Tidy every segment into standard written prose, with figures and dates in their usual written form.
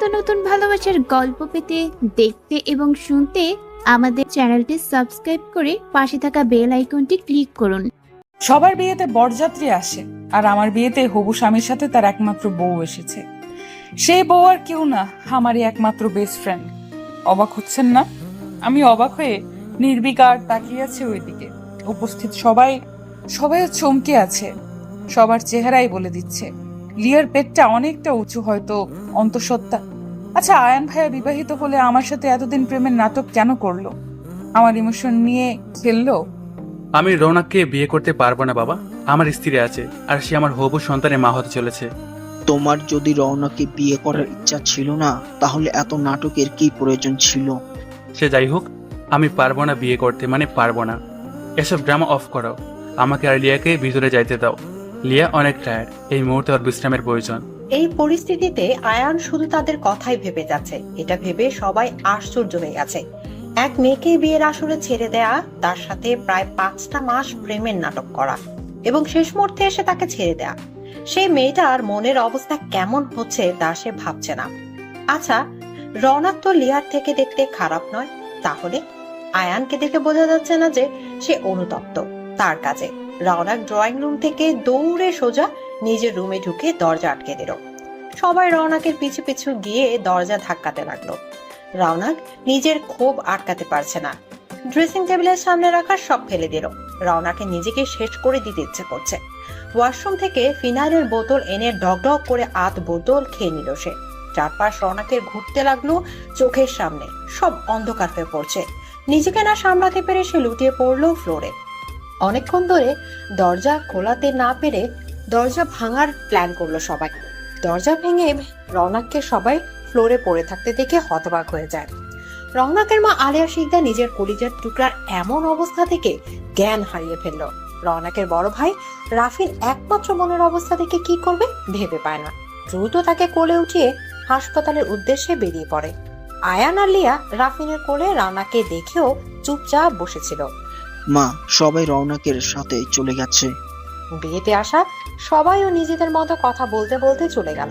নিত্য নতুন ভালোবাসার গল্প পেতে, দেখতে এবং শুনতে আমাদের চ্যানেলটি সাবস্ক্রাইব করে পাশে থাকা বেল আইকনটি ক্লিক করুন। সবার বিয়েতে বরযাত্রী আসে, আর আমার বিয়েতে হবু স্বামীর সাথে তার একমাত্র বউ এসেছে। সেই বউ আর কেউ না, আমারই একমাত্র বেস্ট ফ্রেন্ড। অবাক হচ্ছেন না? আমি অবাক হয়ে নির্বিকার তাকিয়ে আছি ওইদিকে। উপস্থিত সবাই চমকে আছে। সবার চেহারাই বলে দিচ্ছে লিয়ার পেটটা অনেকটা উঁচু, হয়তো অন্তঃসত্ত্বা। আচ্ছা, আয়ান ভাইয়া বিবাহিত হলে আমার সাথে এতদিন প্রেমের নাটক কেন করলো? আমার ইমোশন নিয়ে খেললো? আমি রৌনককে বিয়ে করতে পারবো না বাবা। আমার স্ত্রী আছে, আর সে আমার হবু সন্তানের মা হতে চলেছে। তোমার যদি রওনাকে বিয়ে করার ইচ্ছা ছিল না, তাহলে এত নাটকের কি প্রয়োজন ছিল? সে যাই হোক, আমি পারবো না বিয়ে করতে, মানে পারবো না। এসব ড্রামা অফ করো। আমাকে আর লিয়াকে ভিতরে যাইতে দাও। লিয়া অনেক টায়ার্ড, এই মুহূর্তে ওর বিশ্রামের প্রয়োজন। এই পরিস্থিতিতে আয়ান শুধু তাদের কথাই ভেবে যাচ্ছে। এটা ভেবে সবাই আশ্চর্য হয়ে গেছে। এক মেয়েকে বিয়ের আসরে ছেড়ে দেয়া, তার সাথে প্রায় 5টা মাস প্রেমের নাটক করা, এবং শেষ মুহূর্তে এসে তাকে ছেড়ে দেয়া। সেই মেয়েটার মনের অবস্থা কেমন হচ্ছে তা সে ভাবছে না। আচ্ছা, রওনক তো লিয়ার থেকে দেখতে খারাপ নয়, তাহলে আয়ানকে দেখে বোঝা যাচ্ছে না যে সে অনুতপ্ত তার কাজে। রওনক ড্রয়িং রুম থেকে দৌড়ে সোজা নিজের রুমে ঢুকে দরজা আটকে দিল। সবাই রওনকের পিছু পিছু গিয়ে দরজা ধাক্কাতে লাগলো। রওনক নিজের ক্ষোভ আটকাতে পারছে না। ড্রেসিং টেবিলের সামনে রাখা সব ফেলে দিল। রওনকে নিজেকে শেষ করে দিতে ইচ্ছে করছে। ওয়াশরুম থেকে ফিনাইলের বোতল এনে ডগ ডগ করে বোতল খেয়ে নিল সে। চারপাশ রওনকের ঘুরতে লাগলো চোখের সামনে, সব অন্ধকার হয়ে পড়ছে। নিজেকে না সামলাতে পেরে সে লুটিয়ে পড়লো ফ্লোরে। অনেকক্ষণ ধরে দরজা খোলাতে না পেরে দরজা ভাঙার প্ল্যান করলো সবাই। দরজা ভেঙে রওনককে সবাই ফ্লোরে পড়ে থাকতে দেখে হতবাক হয়ে যায়। রওনকের মা আলিয়া শিকদার নিজের কলিজার টুকরার এমন অবস্থা থেকে জ্ঞান হারিয়ে ফেলল। রওনকের বড় ভাই রাফিন একমাত্র মনের অবস্থা থেকে কি করবে ভেবে পায় না। দ্রুত তাকে কোলে উঠিয়ে হাসপাতালের উদ্দেশ্যে বেরিয়ে পড়ে। আয়ান আর লিয়া রাফিনের কোলে রওনককে দেখেও চুপচাপ বসেছিল। মা, সবাই রওনকের সাথে চলে গেছে। বিয়েতে আসা সবাইও নিজেদের মতো কথা বলতে বলতে চলে গেল।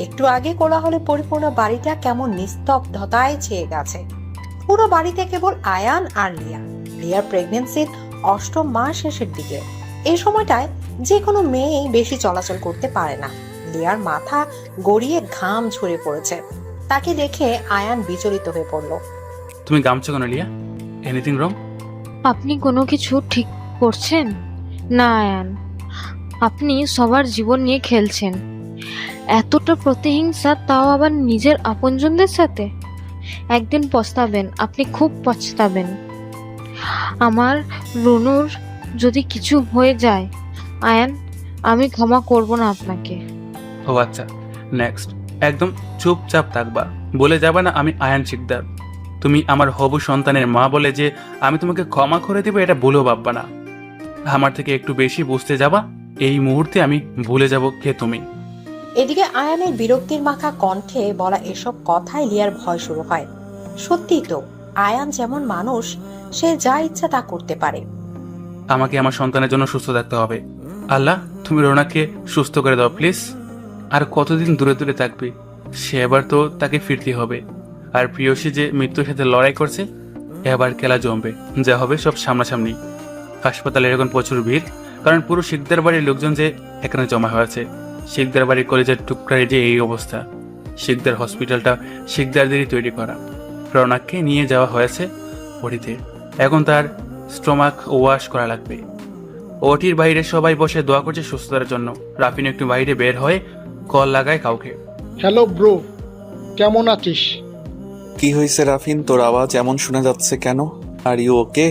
একটু আগে কোলাহলে পরিপূর্ণ বাড়িটা কেমন নিস্তব্ধতায় ছেয়ে গেছে। পুরো বাড়িতে কেবল আয়ান আর লিয়া। লিয়ার প্রেগনেন্সির 8ম মাস শেষের দিকে। এই সময়টায় যে কোনো মেয়েই বেশি চলাচল করতে পারে না। লিয়ার মাথা গড়িয়ে ঘাম ঝরে পড়েছে। তাকে দেখে আয়ান বিচলিত হয়ে পড়ল। তুমি গামছো কেন লিয়া? Anything wrong? আপনি কোনো কিছু ঠিক করছেন না আয়ান? আপনি সবার জীবন নিয়ে খেলছেন। এতটা প্রতিহিংসা, তাও আবার নিজের আপনজনদের সাথে। একদিন পস্তাবেন, আপনি খুব পস্তাবেন। আমার রুনুর যদি কিছু হয়ে যায় আয়ান, আমি ক্ষমা করব না আপনাকে। ও আচ্ছা, নেক্সট একদম চুপচাপ থাকবা। বলে যাবা না আমি আয়ান শিকদার। তুমি আমার হবু সন্তানের মা বলে যে আমি তোমাকে ক্ষমা করে দেবো, এটা ভুলেও ভাববা না। আমার থেকে একটু বেশি বুঝতে যাবা, এই মুহূর্তে আমি ভুলে যাব কে তুমি। এদিকে আয়ানের বিরক্তির মাখা কণ্ঠে বলা এসব কথায় লিয়ার ভয় শুরু হয়। সত্যি তো, আয়ান যেমন মানুষ, সে যা ইচ্ছা তা করতে পারে। আমাকে আমার সন্তানের জন্য সুস্থ থাকতে হবে। আল্লাহ, তুমি রোনাকে সুস্থ করে দাও প্লিজ। আর কতদিন দূরে দূরে থাকবে সে? এবার তো তাকে ফিরতে হবে। আর প্রিয়সী যে মৃত্যুর সাথে লড়াই করছে, এবার খেলা জমবে। যা হবে সব সামনাসামনি। হাসপাতালে এখন প্রচুর ভিড়, কারণ পুরো শিকদার বাড়ির লোকজন যে এখানে জমা হয়েছে। শিকদার বাড়ির কলেজের টুকরার যে এই অবস্থা। শিকদার হসপিটালটা শিকদারদেরই তৈরি করা। রৌনককে নিয়ে যাওয়া হয়েছে ওটিতে। এখন তার স্টোমাক ওয়াশ করা লাগবে। ওটির বাইরে সবাই বসে দোয়া করছে সুস্থতার জন্য। রাফিন একটু বাইরে বের হয়ে কল লাগায় কাউকে। হ্যালো ব্রো, কেমন আছিস? কি হয়েছে রাফিন, তোর আওয়াজ এমন শোনা যাচ্ছে কেন? Are you okay?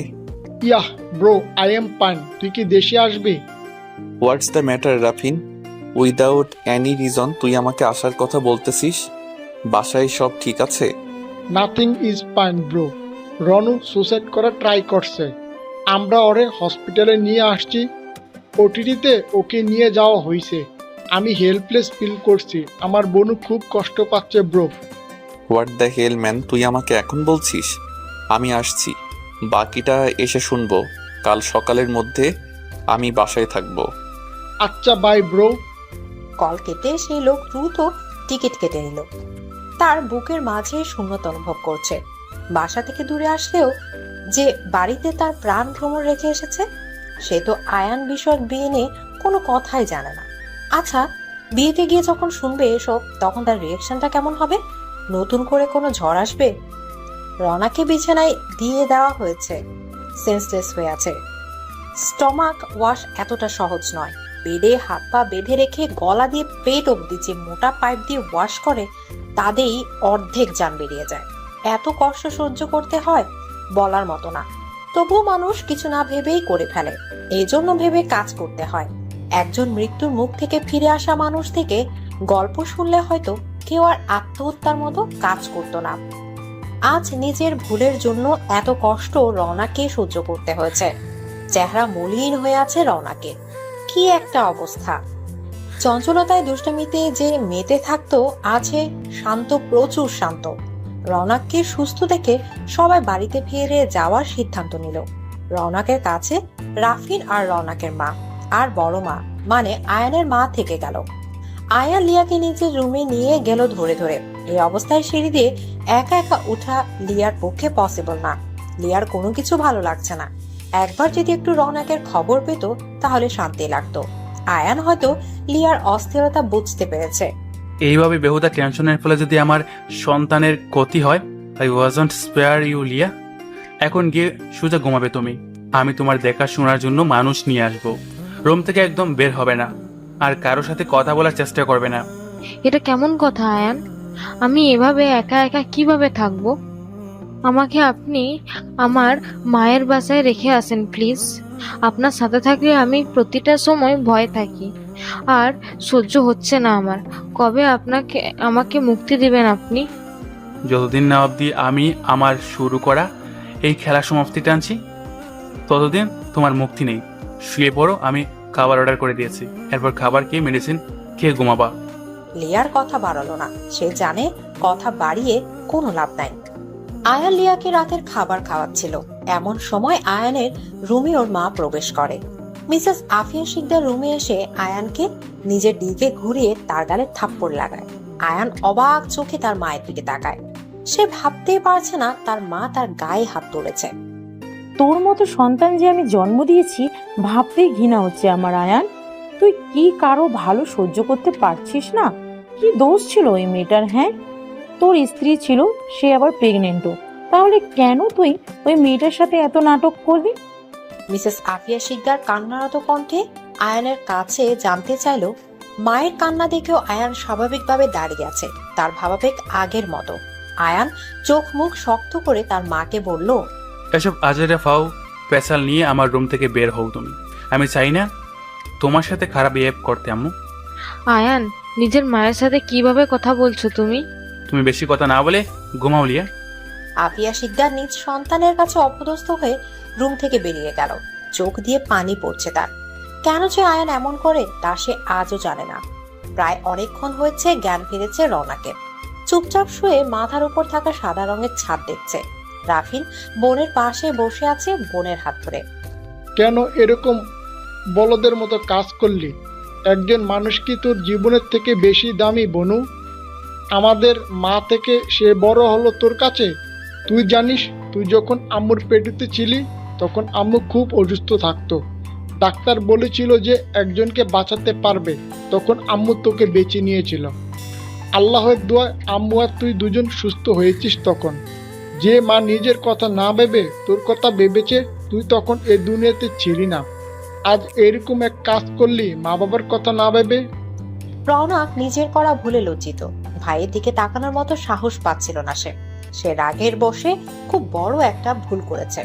Yeah bro, I am fine. তুই কি দেশে আসবি? What's the matter Rafin? Without any reason তুই আমাকে আসার কথা বলতেছিস? বাসায় সব ঠিক আছে? Nothing is fine bro. Ronu suicide করা ট্রাই করছে। আমরা ওরে হসপিটালে নিয়ে আসছি। ওটিডিতে ওকে নিয়ে যাওয়া হয়েছে। আমি হেল্পলেস ফিল করছি। আমার বোনু খুব কষ্ট পাচ্ছে bro. What the hell man, তুই আমাকে এখন বলছিস? আমি আসছি, বাকিটা এসে শুনবো। কাল সকালের মধ্যে আমি বাসায় থাকবো। আচ্ছা বাই ব্রো। কল কেটে সেই লোক দ্রুত টিকিট কেটে নিল। তার বুকের মাঝে শূন্যতা অনুভব করছে। বাসা থেকে দূরে আসলেও যে বাড়িতে তার প্রাণ ভ্রমণ রেখে এসেছে, সে তো আয়ান বিষয়ক বিয়ে নিয়ে কোনো কথাই জানে না। আচ্ছা, বিয়েতে গিয়ে যখন শুনবে এসব, তখন তার রিয়েকশনটা কেমন হবে? নতুন করে কোনো ঝড় আসবে? রনাকে বিছানায় দিয়ে দেওয়া হয়েছে, সেন্সলেস হয়ে আছে। স্টমাক ওয়াশ এতটা সহজ নয়। বেডে হাত পা বেঁধে রেখে গলা দিয়ে পেট অবধি যে মোটা পাইপ দিয়ে ওয়াশ করে, তাতেই অর্ধেক জান বেরিয়ে যায়। এত কষ্ট সহ্য করতে হয় বলার মতো না। তবুও মানুষ কিছু না ভেবেই করে ফেলে। এই জন্য ভেবে কাজ করতে হয়। একজন মৃত্যুর মুখ থেকে ফিরে আসা মানুষ থেকে গল্প শুনলে হয়তো কেউ আর আত্মহত্যার মতো কাজ করতো না। আজ নিজের ভুলের জন্য এত কষ্ট রওনাকে সহ্য করতে হয়েছে। চেহারা মলিন হয়ে আছে রওনাকে। কি একটা অবস্থা! চঞ্চলতায় দুষ্টামিতে যে মেতে থাকতো, আছে শান্ত, প্রচুর শান্ত। রওনাককে সুস্থ দেখে সবাই বাড়িতে ফিরে যাওয়ার সিদ্ধান্ত নিল। রওনাকের কাছে রাফিন আর রওনাকের মা আর বড় মা মানে আয়ানের মা থেকে গেল। আয়ান লিয়াকে নিজের রুমে নিয়ে গেল ধরে ধরে। এই অবস্থায় সিঁড়ি দিয়ে একা একা উঠা লিয়ার পক্ষে পসিবল না। লিয়ার কোনো কিছু ভালো লাগছে না। একবার যদি একটু রওনাকের খবর পেত তাহলে শান্তি লাগতো। আয়ান হয়তো লিয়ার অস্থিরতা বুঝতে পেরেছে। এইভাবে বেহুদা টেনশনের ফলে যদি আমার সন্তানের ক্ষতি হয়, আই ওয়াজন্ট স্পেয়ার ইউ লিয়া। এখন গিয়ে সোজা ঘুমাবে তুমি। আমি তোমার দেখাশোনার জন্য মানুষ নিয়ে আসবো। রুম থেকে একদম বের হবে না, আর কারো সাথে কথা বলার চেষ্টা করবে না। এটা কেমন কথা আয়ান? আমি এভাবে একা একা কিভাবে থাকবো? আমাকে আপনি আমার মায়ের বাসায় রেখে আসেন প্লিজ। আপনার সাথে থাকলে আমি প্রতিটা সময় ভয় থাকি, আর সহ্য হচ্ছে না আমার। কবে আমাকে মুক্তি দিবেন আপনি? যতদিন না অবধি আমি আমার শুরু করা এই খেলা সমাপ্তি টানছি, ততদিন তোমার মুক্তি নেই। শুয়ে পড়ো, আমি খাবার অর্ডার করে দিয়েছি। এরপর খাবার খেয়ে মেডিসিন খেয়ে ঘুমাবা। লিয়ার কথা বাড়ালো না। সে জানে কথা বাড়িয়ে কোনো লাভ নাই। আয়ান লিয়াকে রাতের খাবার খাওয়াচ্ছিল। এমন সময় আয়ানের রুমে ওর মা প্রবেশ করে। মিসেস আফিয়া শিকদার রুমে এসে আয়ানকে নিজের দিকে ঘুরিয়ে তার গালে থাপ্পড় লাগায়। আয়ান অবাক চোখে তার মায়ের দিকে তাকায়। সে ভাবতেই পারছে না তার মা তার গায়ে হাত তুলেছে। তোর মতো সন্তান যে আমি জন্ম দিয়েছি ভাবতেই ঘৃণা হচ্ছে আমার। আয়ান, তুই কি কারো ভালো সহ্য করতে পারছিস না? কি দোষ ছিল ওই মেয়েটার? হ্যাঁ, তোর স্ত্রী ছিল, সে আবার প্রেগনেন্টও। তাহলে কেন তুই ওই মেয়েটার সাথে এত নাটক করবি? মিসেস আফিয়া শিকদার কান্নারত কণ্ঠে আয়ানের কাছে জানতে চাইল। মায়ের কান্না দেখেও আয়ান স্বাভাবিকভাবে দাঁড়িয়ে আছে, তার ভাবাবেগ আগের মতো। আয়ান চোখ মুখ শক্ত করে তার মাকে বলল, এসব আজেরা ফাও পেশাল নিয়ে আমার রুম থেকে বের হও তুমি। আমি চাই না তোমার সাথে খারাপ বিহেভ করতে। আম্মু, আয়ান, নিজের মায়ের সাথে কিভাবে কথা বলছো তুমি? তুমি বেশি কথা না বলে ঘুমাও লিয়া। আফিয়া শিকদার নিজ সন্তানের কাছে অপদস্থ হয়ে রুম থেকে বেরিয়ে গেল। চোখ দিয়ে পানি পড়ছে তার। কেন যে আয়ান এমন করে তা সে আজও জানে না। প্রায় অনেকক্ষণ হয়েছে জ্ঞান ফিরেছে রওনাকে। চুপচাপ শুয়ে মাথার উপর থাকা সাদা রঙের ছাদ দেখছে। রাফিন বোনের পাশে বসে আছে, বোনের হাত ধরে। কেন এরকম বলদের মতো কাজ করলি? একজন মানুষ কি তোর জীবনের থেকে বেশি দামি বনু? আমাদের মা থেকে সে বড় হলো তোর কাছে। তুই জানিস, তুই যখন আম্মুর পেটুতে ছিলি তখন আম্মু খুব অসুস্থ থাকতো। ডাক্তার বলেছিল যে একজনকে বাঁচাতে পারবে, তখন আম্মু তোকে বেঁচে নিয়েছিল। আল্লাহর দোয়ায় আম্মু আর তুই দুজন সুস্থ হয়েছিস তখন। যে মা নিজের কথা না ভেবে তোর কথা ভেবেছে, তুই তখন এই দুনিয়াতে ছিলি না। আজ এরকম এক কাজ করলি মা বাবার কথা না ভেবে। রওনাক নিজের করা ভুলে লজ্জিত। ভাইয়ের দিকে তাকানোর মতো সাহস পাচ্ছিল না সে রাগের বশে খুব বড় একটা ভুল করেছে।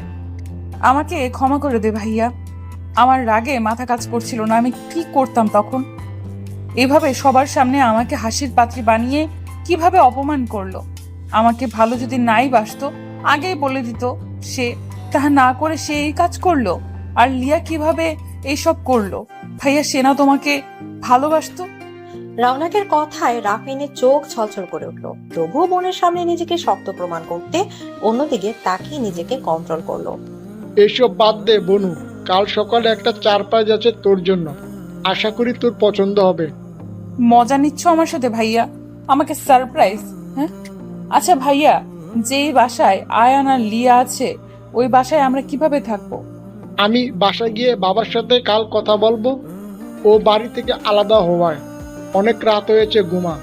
আমাকে ক্ষমা করে দে ভাইয়া। আমার রাগে মাথা কাজ করছিল না। আমি কি করতাম তখন? এভাবে সবার সামনে আমাকে হাসির পাত্রী বানিয়ে কিভাবে অপমান করলো। আমাকে ভালো যদি নাই বাসতো আগেই বলে দিত। সে তাহা না করে সে এই কাজ করলো। আর লিয়া কিভাবে এইসব করলো? ভাইয়া, সে না তোমাকে ভালোবাসতো? রওনাকের কথায় রাফিনের চোখ ছলছল করে উঠল। তবুও বোনের সামনে নিজেকে শক্ত প্রমাণ করতে অন্যদিকে তাকিয়ে নিজেকে কন্ট্রোল করলো। এসব বাদ দে বনু, কাল সকালে একটা চারপাঁচ আছে তোর জন্য। আশা করি তোর পছন্দ হবে। মজা নিচ্ছ আমার সাথে ভাইয়া? আমাকে সারপ্রাইজ? হ্যাঁ, আচ্ছা ভাইয়া, যেই বাসায় আয়ান আর লিয়া আছে ওই বাসায় আমরা কিভাবে থাকবো? আমি বাসায় গিয়ে বাবার সাথে কাল কথা বলবো। ও বাড়ি থেকে আলাদা হওয়ায় অনেক রাত হয়েছে, ঘুমা।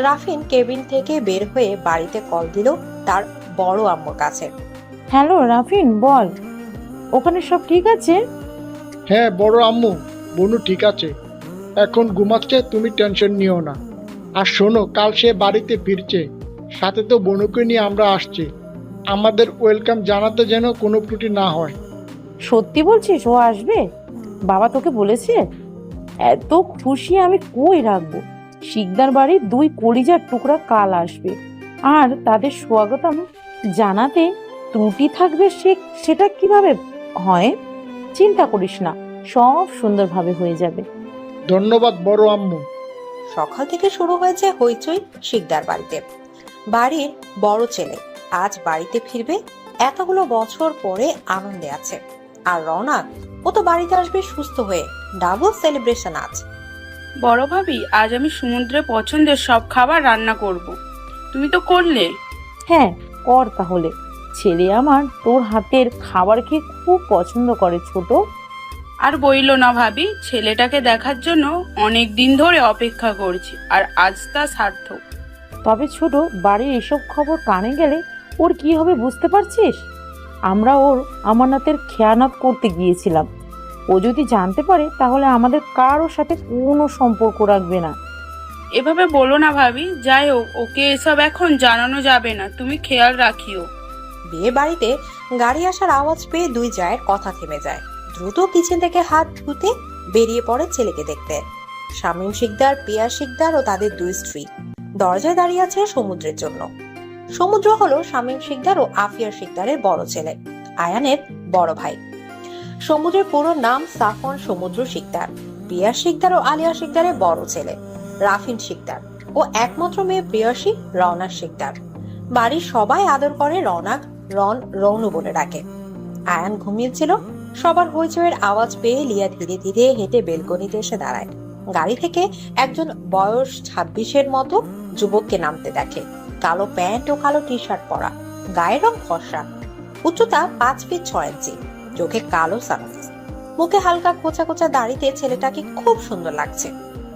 রাফিন কেবিন থেকে বের হয়ে বাড়িতে কল দিল তার বড় আম্মুর কাছে। হ্যালো রাফিন, বল, ওখানে সব ঠিক আছে? হ্যাঁ বড় আম্মু, বনু ঠিক আছে, এখন ঘুমাচ্ছে, তুমি টেনশন নিও না। আর শোনো, কাল সে বাড়িতে ফিরছে, সাথে তো বনুকে নিয়ে আমরা আসছি। আমাদের ওয়েলকাম জানাতে যেন কোনো ত্রুটি না হয়। সত্যি বলছিস ও আসবে? বাবা তোকে বলেছে? এত খুশি আমি কই রাখবো। শিকদার বাড়ির 2 কলিজার টুকরা কাল আসবে, আর তাদের স্বাগতম জানাতে ত্রুটি থাকবে সেটা কিভাবে হয়? চিন্তা করিস না, সব সুন্দরভাবে হয়ে যাবে। ধন্যবাদ বড় আম্মু। সকাল থেকে শুরু হয়েছে হইচই শিকদার বাড়িতে। বাড়ির বড় ছেলে আজ বাড়িতে ফিরবে, এতগুলো বছর পরে আনন্দে আছে। আর রওনাক, ও তো বাড়িতে আসবে সুস্থ হয়ে। ডাবল সেলিব্রেশন আজ। বড় ভাবি, আজ আমি সমুদ্রে পছন্দের সব খাবার রান্না করব। তুমি তো করলে। হ্যাঁ কর তাহলে, ছেলে আমার তোর হাতের খাবার খেয়ে খুব পছন্দ করে ছোট। আর বইলো না ভাবি, ছেলেটাকে দেখার জন্য অনেক দিন ধরে অপেক্ষা করছি, আর আজ তা সার্থক। তবে ছোট, বাড়ির এসব খবর কানে গেলে ওর কি হবে বুঝতে পারছিস? আমরা ওর আমানতের খেয়ানত করতে গিয়েছিলাম। ও যদি জানতে পারে তাহলে আমাদের কারোর সাথে কোনো সম্পর্ক রাখবে না। এভাবে বলো না ভাবি, যাই হোক, ওকে এসব এখন জানানো যাবে না, তুমি খেয়াল রাখিও। বিয়ে বাড়িতে গাড়ি আসার আওয়াজ পেয়ে 2 জায়ের কথা থেমে যায়। দ্রুত কিচেন থেকে হাত ধুতে বেরিয়ে পড়ে ছেলেকে দেখতে। শামীম শিকদার, পিয়া শিকদার ও তাদের 2 স্ত্রী দরজায় দাঁড়িয়ে আছে সমুদ্রের জন্য। সমুদ্র হলো শামীম শিকদার ও আফিয়া শিকদারের বড় ছেলে, আয়ানের বড় ভাই। সমুদ্রের পুরো নাম সাফন সমুদ্র শিকদার। পিয়া শিকদার ও আলিয়া শিকদারের বড় ছেলে রাফিন শিকদার ও একমাত্র মেয়ে প্রিয়সী রওনাক শিকদার। বাড়ির সবাই আদর করে রওনাক, রৌনু বলে ডাকে। আয়ান ঘুমিয়েছিল। সবার হইচইয়ের আওয়াজ পেয়ে লিয়া ধীরে ধীরে হেঁটে বেলকনিতে এসে দাঁড়ায়। গাড়ি থেকে একজন বয়স 26-এর মতো যুবককে নামতে দেখে। কালো প্যান্ট ও কালো টি শার্ট পরা, গায়ের রং ফর্সা, উচ্চতা 5 ফিট 6 ইঞ্চি, চোখে কালো সানগ্লাস, মুখে হালকা কোচা কোচা দাড়িতে ছেলেটাকে খুব সুন্দর লাগছে।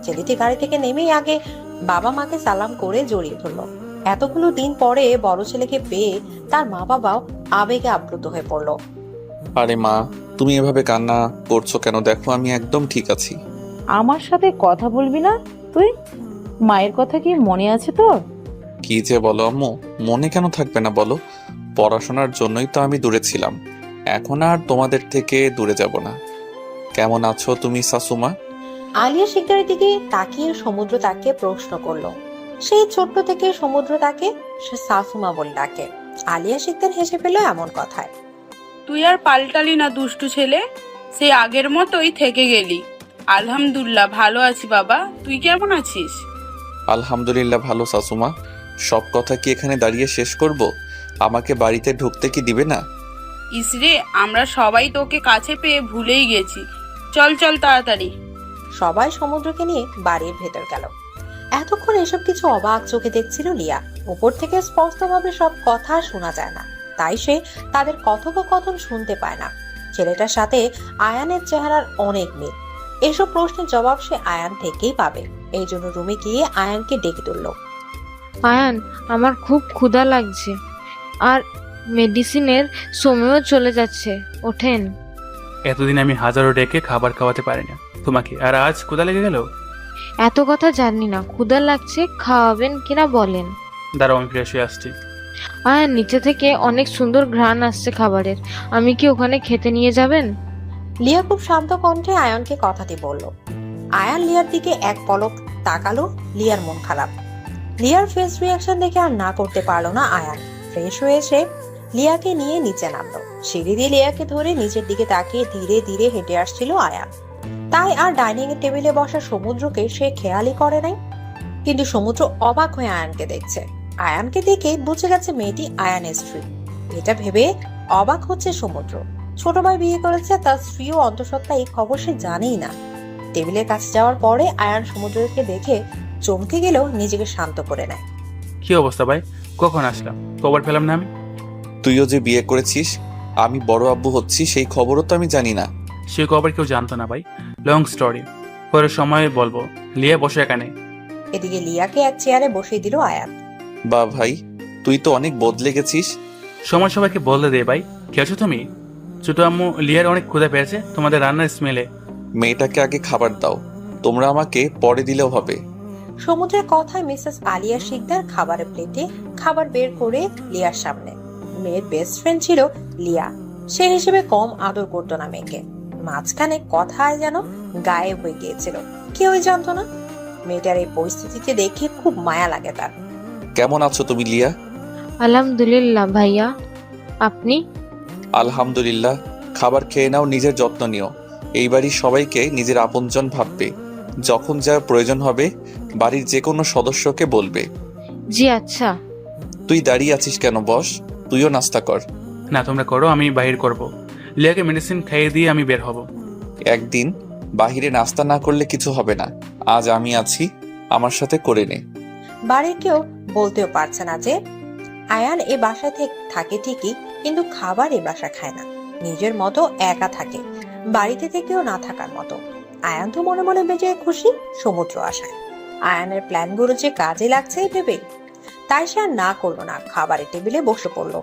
ছেলেটি গাড়ি থেকে নেমেই আগে বাবা মাকে সালাম করে জড়িয়ে ধরলো। এতগুলো দিন পরে বড় ছেলেকে পেয়ে তার মা বাবাও আবেগে আপ্লুত হয়ে পড়লো। আরে মা, তুমি এভাবে কান্না করছো কেন? দেখো আমি একদম ঠিক আছি। আমার সাথে কথা বলবি না তুই? মায়ের কথা কি মনে আছে তোর? কি যে বলো আম্মু, মনে কেন থাকবে না বলো? পড়াশোনার জন্যই তো আমি দূরে ছিলাম, এখন আর তোমাদের থেকে দূরে যাব না। কেমন আছো তুমি শাশুমা? আলিয়া শিকদারের দিকে তাকিয়ে সমুদ্র তাকে প্রশ্ন করলো। সেই ছোট্ট থেকে সমুদ্র তাকে সে শাশুমা বলে ডাকে। আলিয়া শিকদার হেসে পেল এমন কথায়। তুই আর পাল্টালি না দুষ্টু ছেলে, সে আগের মতোই থেকে গেলি। আলহামদুলিল্লাহ ভালো আছি বাবা, তুই কেমন আছিস? আলহামদুলিল্লাহ ভালো শাশুমা। সব কথা কি এখানে দাঁড়িয়ে শেষ করব? আমাকে বাড়িতে ঢুকতে কি দিবে না? ইসরে, আমরা সবাই তোকে কাছে পেয়ে ভুলেই গেছি। চল চল তাড়াতাড়ি। সবাই সমুদ্রকে নিয়ে বাড়ির ভেতর গেল। এতক্ষণ এসব কিছু অবাক চোখে দেখছিল লিয়া। উপর থেকে স্পষ্টভাবে সব কথা শোনা যায় না, তাই সে তাদের কথোপকথন শুনতে পায় না। ছেলেটার সাথে আয়ানের চেহারার অনেক মিল। এসব প্রশ্নের জবাব সে আয়ান থেকেই পাবে। এই জন্য রুমে গিয়ে আয়ানকে ডেকে তুলল। আয়ান, আমার খুব ক্ষুধা লাগছে, আর মেডিসিনের সময়ও চলে যাচ্ছে, ওঠেন। এতদিন আমি হাজারো ডেকে খাবার খাওয়াতে পারি না তোমাকে, আর আজ ক্ষুধা লেগে গেল? এত কথা জানি না, ক্ষুধা লাগছে, খাওয়াবেন কিনা বলেন। দাঁড়াও, আমি ফ্রেশ হয়ে আসছি। আয়ান, নিচে থেকে অনেক সুন্দর ঘ্রাণ আসছে খাবারের, আমি কি ওখানে খেতে নিয়ে যাবেন? লিয়া খুব শান্ত কণ্ঠে আয়ানকে কথাটি বলল। আয়ান লিয়ার দিকে এক পলক তাকালো। লিয়ার মন খারাপ। লিয়ার ফেস রিয়াকশন দেখে আর না করতে পারলো না আয়ান। ফ্রেশ হয়ে এসে লিয়াকে নিয়ে নিচে নামলো। সিঁড়ি দিয়ে লিয়াকে ধরে নিচের দিকে তাকিয়ে ধীরে ধীরে হেঁটে আসছিল আয়ান। তাই আর ডাইনিং এর টেবিলে বসা সমুদ্রকে সে খেয়ালই করে নাই। কিন্তু সমুদ্র অবাক হয়ে আয়ানকে দেখছে। আয়ানকে দেখে বুঝে গেছে মেয়েটি আয়ানের স্ত্রী। এটা ভেবে অবাক হচ্ছে সমুদ্র। ছোট ভাই বিয়ে করেছে, তার স্ত্রীও অন্তঃসত্ত্বা এই খবর সে জানেই না। টেবিলের কাছে যাওয়ার পরে আয়ান সমুদ্রকে দেখে চমকে গেলেও নিজেকে শান্ত করে নেয়। কি অবস্থা ভাই? কখন আসলাম? খবর পেলাম না আমি। তুইও যে বিয়ে করেছিস, আমি বড় আব্বু হচ্ছি, সেই খবরও তো আমি জানি না। সে খবর কেউ জানতো না ভাই। লং স্টোরি, পরে সময় বলবো। লিয়ে বসে এখানে। এদিকে লিয়াকে এক চেয়ারে বসিয়ে দিল আয়ান। বা ভাই, তুই তো অনেক বদলে গেছিস। সময় সবাইকে বলতে দে ভাই। খেয়েছো তুমি? ছোট আম্মু লিয়ার অনেক ক্ষুধা পেয়েছে তোমাদের রান্নার স্মেলে। মেয়েটাকে আগে খাবার দাও, তোমরা আমাকে পরে দিলেও হবে। সমুদ্রের কথায় মিসেস আলিয়া শিকদার খাবারের প্লেটে খাবার বের করে লিয়ার সামনে। মেয়ের বেস্ট ফ্রেন্ড ছিল লিয়া, সে হিসেবে কম আদর করতো না মেয়েকে। মাঝখানে কথায় যেন গায়েব হয়ে গিয়েছিল, কেউই জানতো না। মেয়েটার এই পরিস্থিতিতে দেখে খুব মায়া লাগে তার। কেমন আছো তুমি লিয়া? আলহামদুলিল্লাহ ভাইয়া, আপনি? আলহামদুলিল্লাহ। খাবার খেয়ে নাও, নিজের যত্ন নিও। এই বাড়ির সবাইকে নিজের আপনজন ভাববে। যখন যা প্রয়োজন হবে বাড়ির যে কোনো সদস্যকে বলবে। জি আচ্ছা। তুই দাঁড়িয়ে আছিস কেন? বস, তুইও নাস্তা কর। না তোমরা করো, আমি বাহির করব। লিয়াকে মেডিসিন খাইয়ে দিয়ে আমি বের হব। একদিন বাহিরে নাস্তা না করলে কিছু হবে না। আজ আমি আছি, আমার সাথে করে নে। বাড়ির কেউ বলতেও পারছে না যে আয়ান এ বাসায় থাকে ঠিকই, কিন্তু খাবার এ বাসা খায় না। নিজের মতো একা থাকে, বাড়িতে থেকেও না থাকার মতো। আয়ান তো মনে মনে বেজে খুশি সমুদ্র আসায়। আয়ানের প্ল্যানগুলো যে কাজে লাগছে ভেবে তাই সে আর না করলো না, খাবারের টেবিলে বসে পড়লো।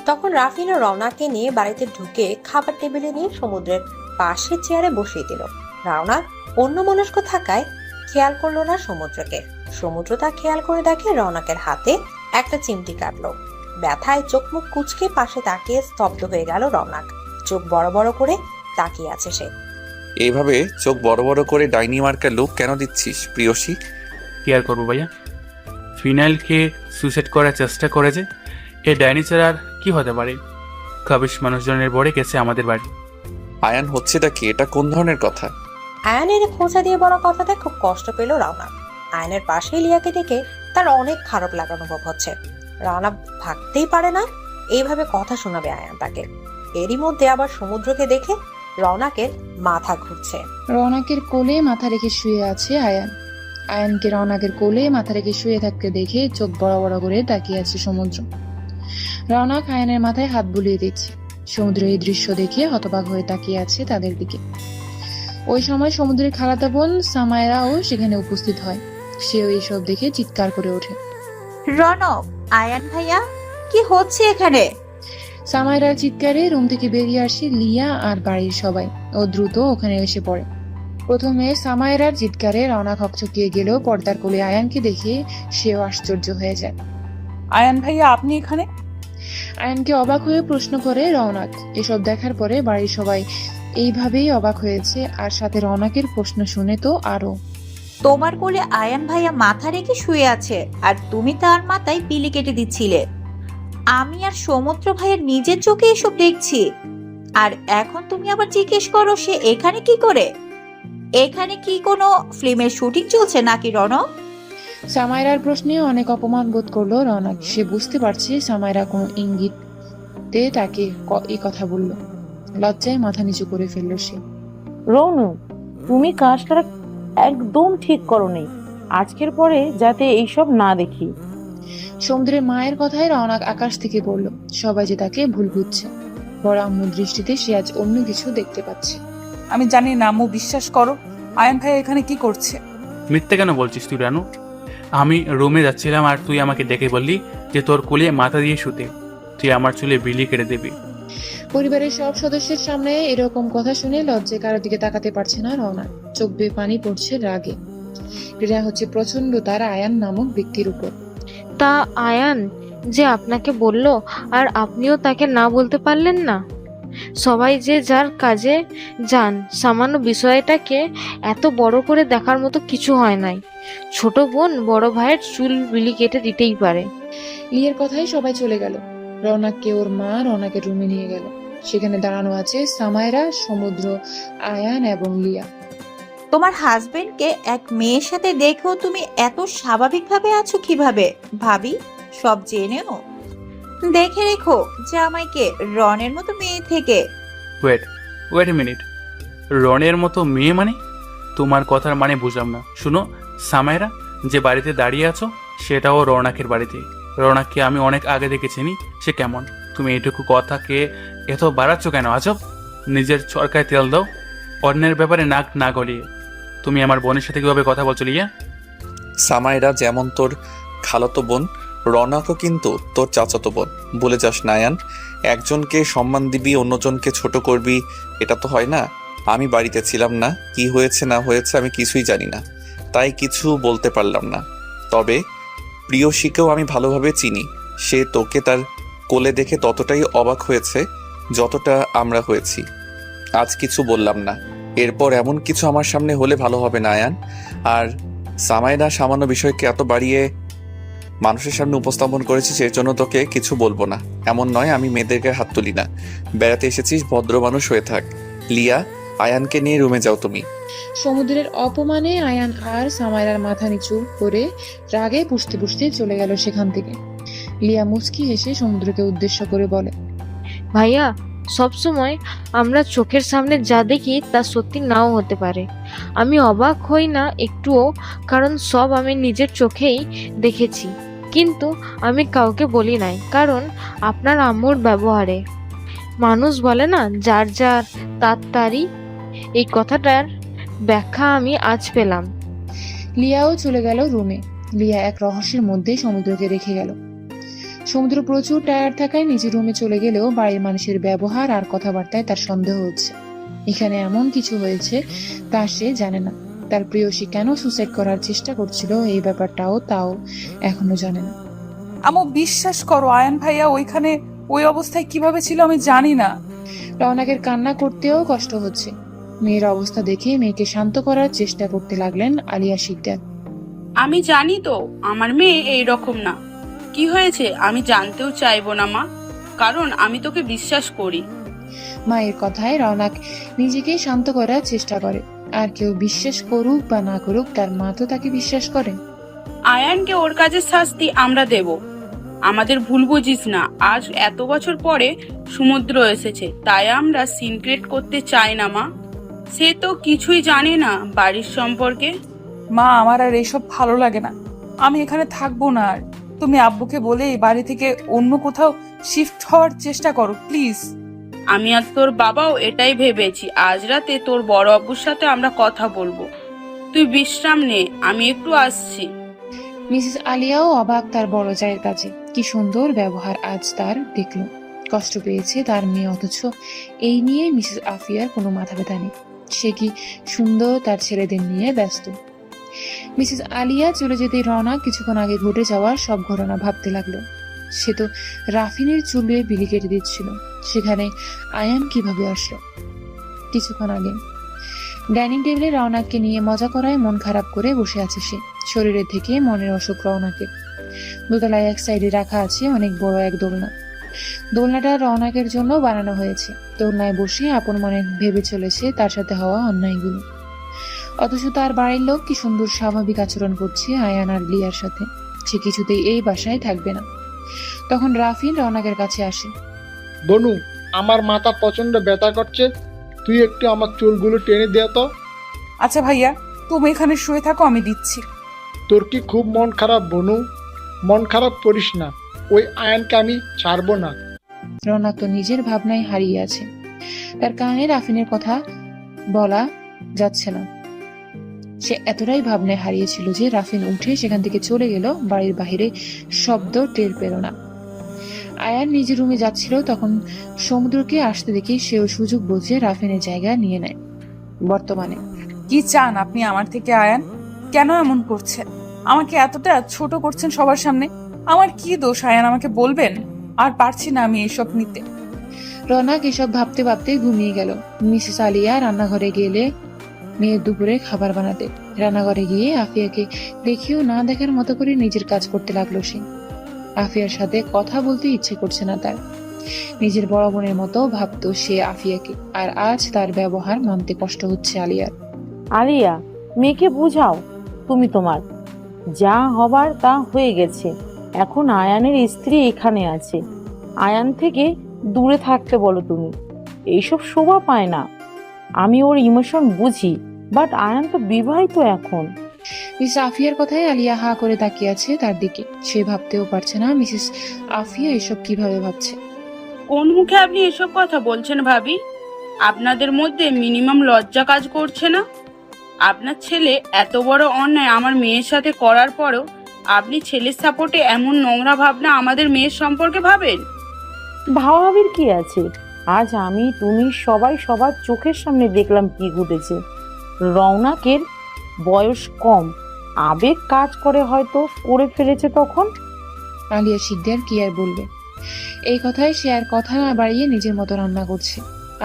তখন রাফিন ও রওনাকে নিয়ে বাড়িতে ঢুকে খাবার টেবিলে নিয়ে সমুদ্রের পাশে চেয়ারে বসিয়ে দিল। রওনাক অন্যমনস্ক থাকায় খেয়াল করলো না সমুদ্রকে। সমুদ্র তা খেয়াল করে দেখে রওনাকের হাতে একটা চিমটি কাটলো। ব্যথায় চোখ মুখ কুচকে পাশে তাকিয়ে স্তব্ধ হয়ে গেল রওনাক। চোখ বড় বড় করে তাকিয়ে আছে সে। এইভাবে চোখ বড় বড় করে ডাইনি মার্কা লুক কেন দিচ্ছিস প্রিয়সী? কি আর করবো ভাইয়া, ফিনাইলকে সুইসাইড করার চেষ্টা করে যে এ ডাইনি ছাড়া আর কি হতে পারে? খাবিশ মানুষজনের বড়ে গেছে আমাদের বাড়ি। আয়ান হচ্ছেটা কি? এটা কোন ধরনের কথা? আয়ানের খোঁচা দিয়ে বড় কথাতে খুব কষ্ট পেল রওনাক। আয়নের পাশে লিয়াকে দেখে তার অনেক খারাপ লাগা অনুভব হচ্ছে। রানা ভাবতেই পারে না এইভাবে কথা শোনাবে আয়ান তাকে। এরই মধ্যে আবার সমুদ্রকে দেখে রওনাকের মাথা ঘুরছে। রওনাকের কোলে মাথা রেখে শুয়ে আছে আয়ান। আয়ানকে রওনাকের কোলে মাথা রেখে শুয়ে থাকতে দেখে চোখ বড় বড় করে তাকিয়ে আছে সমুদ্র। রওনাক আয়ানের মাথায় হাত বুলিয়ে দিচ্ছে। সমুদ্র এই দৃশ্য দেখে হতবাক হয়ে তাকিয়ে আছে তাদের দিকে। ওই সময় সমুদ্রের খালাতো বোন সামায়রাও সেখানে উপস্থিত হয়। সেও এইসব দেখে চিৎকার করে ওঠে, রনক, আয়ান ভাইয়া, কি হচ্ছে এখানে? সামায়রার চিৎকারে রুম থেকে বেরিয়ে আসে লিয়া আর বাড়ির সবাই ও দ্রুত ওখানে এসে পড়ে। প্রথমে সামায়রার চিৎকারে রওনাক হকচকিয়ে গেলেও পর্দার কোলে আয়ানকে দেখে সেও আশ্চর্য হয়ে যায়। আয়ান ভাইয়া, আপনি এখানে? আয়ানকে অবাক হয়ে প্রশ্ন করে রওনাক। এসব দেখার পরে বাড়ির সবাই এইভাবেই অবাক হয়েছে, আর সাথে রওনাকের প্রশ্ন শুনে তো আরো। তোমার কোলে আয়ান ভাইয়া মাথা রেখে শুয়ে আছে আর তুমি তার মাথায় বিলি কেটে দিচ্ছিলে। আমি আর সমুদ্র ভাইয়ের নিজের চোখে এসব দেখছি, আর এখন তুমি আবার জিজ্ঞেস করো সে এখানে কি করে? এখানে কি কোনো ফিল্মের শুটিং চলছে নাকি রনক? সামায়রার প্রশ্নে অনেক অপমান বোধ করলো রওনাক। সে বুঝতে পারছে সামায়রা কোনো ইঙ্গিতে তাকে এই কথা বলল। লজ্জায় মাথা নিচু করে ফেললো সে। রৌনু, তুমি কাজটা একদম ঠিক করোনি। আজকের পরে যাতে এইসব না দেখি। সমুদ্রের মায়ের কথায় রওনাক আকাশ থেকে পড়ল। সবাই যে তাকে ভুল বুঝছে। বড় আম্মুর দৃষ্টিতে সে আজ অন্য কিছু দেখতে পাচ্ছে। আমি জানি না আম্মু, বিশ্বাস করো। আয়ান ভাইয়া এখানে কি করছে? মিথ্যে কেন বলছিস তুই রানু? আমি রুমে যাচ্ছিলাম আর তুই আমাকে দেখে বললি যে তোর কোলে মাথা দিয়ে শুতে তুই আমার চুলে বিলি কেটে দিবি। পরিবারের সব সদস্যের সামনে এরকম কথা শুনে লজ্জায় কারোর দিকে তাকাতে পারছে না রওনা। চোখ বেয়ে পানি পড়ছে রাগে। এটা হচ্ছে প্রচন্ড তার আয়ান নামক ব্যক্তির উপর। তা আয়ান যে আপনাকে বলল আর আপনিও তাকে না বলতে পারলেন না? সবাই যে যার কাজে যান, সামান্য বিষয়টাকে এত বড় করে দেখার মতো কিছু হয় নাই। ছোট বোন বড় ভাইয়ের চুল বিলি কেটে দিতেই পারে। লিয়ের কথাই সবাই চলে গেল। রওনাককে ওর মা রওনাকের রুমে নিয়ে গেল। সেখানে দাঁড়ানো আছে সামায়রা, সমুদ্র, আয়ান এবং লিয়া। তোমার হাজবেন্ডকে এক মেয়ের সাথে দেখেও তুমি এত স্বাভাবিকভাবে আছো কিভাবে? ভাবি, সব জেনেও দেখে রেখো জামাইকে রনের মতো মেয়ে থেকে। Wait a minute. রনের মতো মেয়ে মানে? তোমার কথার মানে বুঝলাম না। শুনো সামায়রা, যে বাড়িতে দাঁড়িয়ে আছো সেটাও রৌনকের বাড়িতে। রৌনককে আমি অনেক আগে দেখেছিনি, সে কেমন। তুমি এইটুকু কথাকে এত বাড়াচ্ছ কেন আজব? নিজের চরকায় তেল দাও, অন্যের ব্যাপারে নাক না গলিয়ে। তুমি আমার বোনের সাথে কিভাবে কথা বলছো লিয়া? সামাইরা যেমন তোর খালাতো বোন, রৌনকও কিন্তু তোর চাচাতো বোন। বলে যাস না আয়ান, একজনকে সম্মান দিবি অন্যজনকে ছোট করবি, এটা তো হয় না। আমি বাড়িতে ছিলাম না, কি হয়েছে না হয়েছে আমি কিছুই জানি না, তাই কিছু বলতে পারলাম না। তবে প্রিয়সীকেও আমি ভালোভাবে চিনি। সে তোকে তার কোলে দেখে ততটাই অবাক হয়েছে যতটা আমরা হয়েছি। আজ কিছু বললাম না, এরপর এমন কিছু আমার সামনে হলে ভালো হবে না আয়ান। আর সামাইরা সামান্য বিষয়কে এত বাড়িয়ে মানুষের সামনে উপস্থাপন করেছিস, এর জন্য তোকে কিছু বলবো না এমন নয়। আমি মেয়েদেরকে হাত তুলি না। বেড়াতে এসেছিস, ভদ্র মানুষ হয়ে থাক। লিয়া, আয়ানকে নিয়ে রুমে যাও তুমি। সমুদ্রের অপমানে আয়ান আর সামাইরার মাথা নিচু করে রাগে পুষতে পুষতে চলে গেল সেখান থেকে। লিয়া মুচকি হেসে সমুদ্রকে উদ্দেশ্য করে বলে, ভাইয়া, সবসময় আমরা চোখের সামনে যা দেখি তা সত্যি নাও হতে পারে। আমি অবাক হই না একটুও, কারণ সব আমি নিজের চোখেই দেখেছি। কিন্তু আমি কাউকে বলি নাই, কারণ আপনার আম্মুর ব্যবহারে। মানুষ বলে না, যার যার তার তারই, এই কথাটার ব্যাখ্যা আমি আজ পেলাম। লিয়াও চলে গেল রুমে। লিয়া এক রহস্যের মধ্যে সমুদ্রকে রেখে গেল। সমুদ্র প্রচুর টায়ার্ড থাকায় নিজের রুমে চলে গেলেও বাড়ির মানুষের ব্যবহার আর কথাবার্তায় তার সন্দেহ হচ্ছে। এখানে এমন কিছু হয়েছে তা সে জানে না। তার প্রিয়সী কেন সুসাইড করার চেষ্টা করছিল এই ব্যাপারটাও তাও এখনো জানে না। আমু, বিশ্বাস করো, আয়ান ভাইয়া ওইখানে ওই অবস্থায় কিভাবে ছিল আমি জানি না। রওনাকের কান্না করতেও কষ্ট হচ্ছে। মেয়ের অবস্থা দেখে মেয়েকে শান্ত করার চেষ্টা করতে লাগলেন আলিয়া শিকদার। আমি জানি তো আমার মেয়ে এই রকম না। কি হয়েছে আমি জানতেও চাইবো না মা, কারণ আমি তোকে বিশ্বাস করি। মায়ের কথায় রওনাক নিজেকে শান্ত করার চেষ্টা করে। আর কেউ বিশ্বাস করুক বা না করুক, তার মা তো তাকে বিশ্বাস করে। আয়ানকে ওর কাজের শাস্তি আমরা দেব। আমাদের ভুল বুঝিস না, আজ এত বছর পরে সমুদ্র এসেছে, তাই আমরা সিনক্রেট করতে চাই না মা। সে তো কিছুই জানে না বাড়ির সম্পর্কে। মা, আমার আর এইসব ভালো লাগে না। আমি এখানে থাকবো না আর। তুমি আব্বুকে বলে এই বাড়ি থেকে অন্য কোথাও শিফট হওয়ার চেষ্টা করো প্লিজ। আমি আর তোর বাবাও এটাই ভেবেছি। আজ রাতে তোর বড় আব্বুর সাথে আমরা কথা বলবো। তুই বিশ্রাম নে, আমি একটু আসছি। মিসেস আলিয়াও অবাক তার বড় জায়ের কাছে। কি সুন্দর ব্যবহার আজ তার দেখল। কষ্ট পেয়েছে তার মেয়ে, অথচ এই নিয়ে মিসেস আফিয়ার কোনো মাথা ব্যথা নেই। সে কি সুন্দর তার ছেলেদের নিয়ে ব্যস্ত। মিসেস আলিয়া চলে যেতে রওনা কিছুক্ষণ আগে ঘটে যাওয়া সব ঘটনা ভাবতে লাগলো। সে তো রাফিনের চুলে বিলি কেটে দিচ্ছিল, সেখানে আয়ান কিভাবে আসলো কিছুক্ষণ আগে। ডাইনিং টেবিলে রওনাককে নিয়ে মজা করায় মন খারাপ করে বসে আছে সে। শরীরের থেকে মনের অসুখ রওনাকের। দোতলায় এক সাইডে রাখা আছে অনেক বড় এক দোলনা। দোলনাটা রওনাকের জন্য বানানো হয়েছে। দোলনায় বসে আপন মনে ভেবে চলেছে তার সাথে হওয়া অন্যায়গুলো। অথচ তার বাড়ির লোক কি সুন্দর স্বাভাবিক আচরণ করছে আয়ান আর লিয়ার সাথে। সে কিছুতেই এই বাসায় থাকবে না। তখন রাফিন রওনাকের কাছে আসে। বনু, আমার মাথা প্রচন্ড ব্যথা করছে, তুই একটু আমার চুলগুলো টেনে দে তো। আচ্ছা ভাইয়া, তুমি এখানে শুয়ে থাকো, আমি দিচ্ছি। তোর কি খুব মন খারাপ বনু? মন খারাপ করিস না, ওই আয়নকে আমি ছাড়বো না। রওনাক তো নিজের ভাবনায় হারিয়ে আছে। তার কানে রাফিনের কথা বলা যাচ্ছে না। সে এতটাই ভাবনায় হারিয়েছিল যে রাফিন উঠে সেখান থেকে চলে গেল। বাড়ির বাহিরে শব্দ টের পেল না। আয়ান নিজের রুমে যাচ্ছিল, তখন সমুদ্রকে আসতে দেখে সেও সুযোগ বুঝে রাফিনের জায়গা নিয়ে নেয়। বর্তমানে কি চান আপনি আমার থেকে আয়ান? কেন এমন করছেন? আমাকে এতটা ছোট করছেন সবার সামনে। আমার কি দোষ আয়ান, আমাকে বলবেন? আর পারছি না আমি এসব নিতে। রওনাক এসব ভাবতে ভাবতে ঘুমিয়ে গেল। মিসেস আলিয়া রান্নাঘরে গেলে মেয়ের দুপুরে খাবার বানাতে। রান্নাঘরে গিয়ে আফিয়াকে দেখেও না দেখার মতো করে নিজের কাজ করতে লাগলো সে। আফিয়ার সাথে কথা বলতে ইচ্ছে করছে না তার। নিজের বড় বোনের মতো ভাবতো সে আফিয়াকে, আর আজ তার ব্যবহার মানতে কষ্ট হচ্ছে আলিয়ার। আলিয়া, মেয়েকে বুঝাও। তুমি তোমার যা হবার তা হয়ে গেছে। এখন আয়ানের স্ত্রী এখানে আছে, আয়ান থেকে দূরে থাকতে বলো তুমি। এইসব শোভা পায় না। আমি ওর ইমোশন বুঝি, বাট আয়ান তো বিবাহিত এখন। মিস আফিয়ার কথায় আলিয়া হা করে তাকিয়ে আছে তার দিকে। সে ভাবতেও পারছে না মিসেস আফিয়া এসব কিভাবে ভাবছে। কোন মুখে আপনি এসব কথা বলছেন ভাবি? আপনাদের মধ্যে মিনিমাম লজ্জা কাজ করছে না? আপনার ছেলে এত বড় অন্যায় আমার মেয়ের সাথে করার পরেও আপনি ছেলের সাপোর্টে এমন নোংরা ভাবনা আমাদের মেয়ের সম্পর্কে ভাবেন? ভাবাভাবির কি আছে? আজ আমি তুমি সবাই সবার চোখের সামনে দেখলাম কি ঘটেছে। রওনাকের বয়স কম, আবেগ কাজ করে হয়তো করে ফেলেছে তখন। আলিয়া শিকদার কি আর বলবে? এই কথায় সে আর কথা না বাড়িয়ে নিজের মতো রান্না করছে।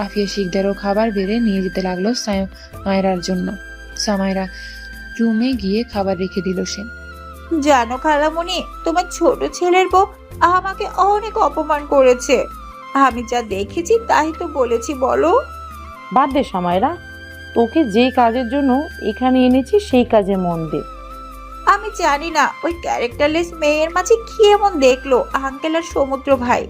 আফিয়া শিকদারও খাবার বেড়ে নিয়ে যেতে লাগলো সামায়রার জন্য। সামায়রা রুমে গিয়ে খাবার রেখে দিল সে। জানো খালামণি, তোমার ছোট ছেলের বউ আমাকে অনেক অপমান করেছে। আমি যা দেখেছি তাই তো বলেছি, বলো। বাদ দে সামায়রা, তোকে যে কাজের জন্য এখানে এনেছি সেই কাজে মন দে। আমি জানি না ওই ক্যারেক্টারলেস মেয়ের মাঝে কি এমন দেখলো আঙ্কেল আর সমুদ্র ভাই।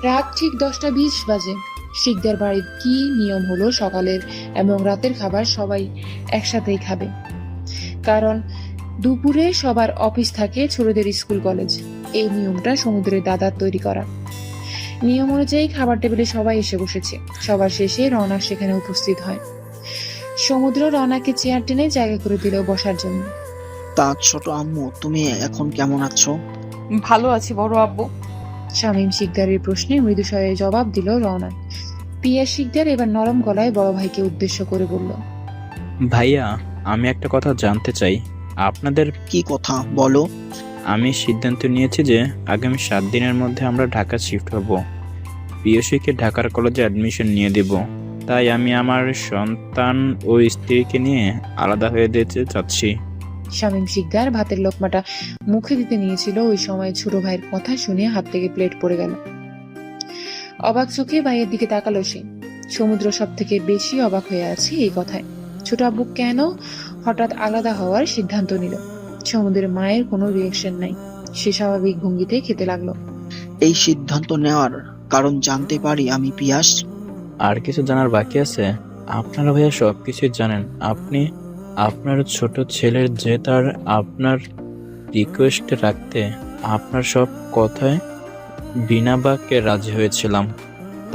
রাত ঠিক 10:20 বাজে। শিকদার বাড়ির কি নিয়ম হলো সকালের এবং রাতের খাবার সবাই একসাথেই খাবে, কারণ দুপুরে সবার অফিস থাকে, ছোটদের স্কুল কলেজ। এই নিয়মটা সমুদ্রের দাদার তৈরি করা। নিয়ম অনুযায়ী খাবার টেবিলে সবাই এসে বসেছে। সবার শেষে রওনা সেখানে উপস্থিত হয়। সমুদ্র রওনাকে চেয়ার টেনে জায়গা করে দিল বসার জন্য। তা ছোট আম্মু, তুমি এখন কেমন আছো? ভালো আছি বড় আব্বু। শামীম শিকদারের প্রশ্নে মৃদু স্বরে জবাব দিল রওনা। পিয়া শিকদার এবার নরম গলায় বড় ভাইকে উদ্দেশ্য করে বলল, ভাইয়া, আমি একটা কথা জানতে চাই। আপনাদের কি কথা বলো? আমি সিদ্ধান্ত নিয়েছি যে আগামী 7 দিনের মধ্যে আমরা ঢাকা শিফট হব। পিয়সীকে ঢাকার কলেজে অ্যাডমিশন নিয়ে দেব। তাই আমি আমার সন্তান ও স্ত্রীকে নিয়ে আলাদা হয়ে যেতে চাচ্ছি। শামীম শিকদার ভাতের লোকমাটা মুখে দিতে নিয়েছিল, ওই সময় ছোট ভাইয়ের কথা শুনে হাত থেকে প্লেট পড়ে গেল। অবাক চোখে ভাইয়ের দিকে তাকালো সে। সমুদ্র সব থেকে বেশি অবাক হয়ে আছে এই কথায়। ছোট আব্বু কেন হঠাৎ আলাদা হওয়ার সিদ্ধান্ত নিল? সমুদ্রের মায়ের কোনো রিয়েকশন নাই। সে স্বাভাবিক ভঙ্গিতে খেতে লাগলো। এই সিদ্ধান্ত নেওয়ার কারণ জানতে পারি আমি পিয়াস? আর কিছু জানার বাকি আছে? আপনারা ভাইয়া সব কিছুই জানেন। আপনি আপনার ছোট ছেলের যে তার আপনার রিকোয়েস্ট রাখতে আপনার সব কথায় বিনা বাক্যে রাজি হয়েছিলাম।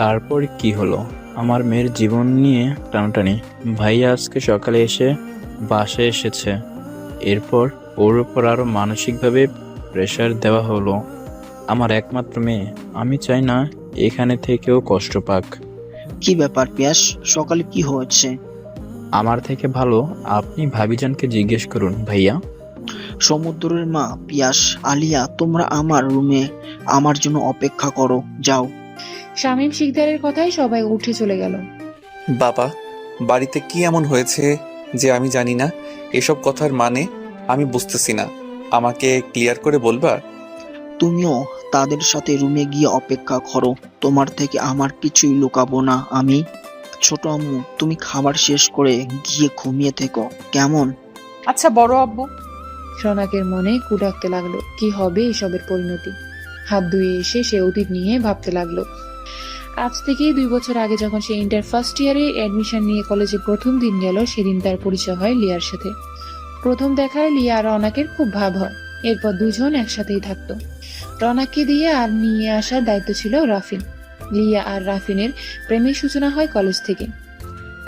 তারপর কি হলো? আমার মেয়ের জীবন নিয়ে টানাটানি। ভাইয়া আজকে সকালে এসে বাসায় এসেছে। এরপর ওর উপর আরো মানসিকভাবে প্রেশার দেওয়া হলো। আমার একমাত্র মেয়ে, আমি চাই না এখানে থেকেও কষ্ট পাক। কি ব্যাপার পিয়াস, সকালে কি হয়েছে? আমার থেকে ভালো আপনি ভাবিজানকে জিজ্ঞেস করুন ভাইয়া। সমুদ্রের মা, পিয়াস, আলিয়া, তোমরা আমার রুমে আমার জন্য অপেক্ষা করো, যাও। শামীম শিকদারের কথায় সবাই উঠে চলে গেল। বাবা, বাড়িতে কি এমন হয়েছে যে আমি জানি না? এসব কথার মানে আমি বুঝতেছি না। আমাকে ক্লিয়ার করে বলবা? তুমিও তাদের সাথে রুমে গিয়ে অপেক্ষা করো। তোমার থেকে আমার কিছুই লুকাবো না আমি। ছোট আম্মু, তুমি খাবার শেষ করে গিয়ে ঘুমিয়ে থেকো, কেমন? আচ্ছা বড় আব্বু। রৌনকের মনে কুড়াকতে লাগলো, কি হবে এসবের পরিণতি। হাত ধুয়ে এসে সে অতীত নিয়ে ভাবতে লাগলো। আজ থেকে 2 বছর আগে যখন সে ইন্টার ফার্স্ট ইয়ারে অ্যাডমিশন নিয়ে কলেজে প্রথম দিন গেল, সেদিন তার পরিচয় হয় লিয়ার সাথে। প্রথম দেখায় লিয়া আর রৌনকের খুব ভাব হয়। এরপর দুজন একসাথেই থাকতো। রৌনককে দিয়ে আর নিয়ে আসার দায়িত্ব ছিল রাফিন। লিয়া আর রাফিনের প্রেমের সূচনা হয় কলেজ থেকে।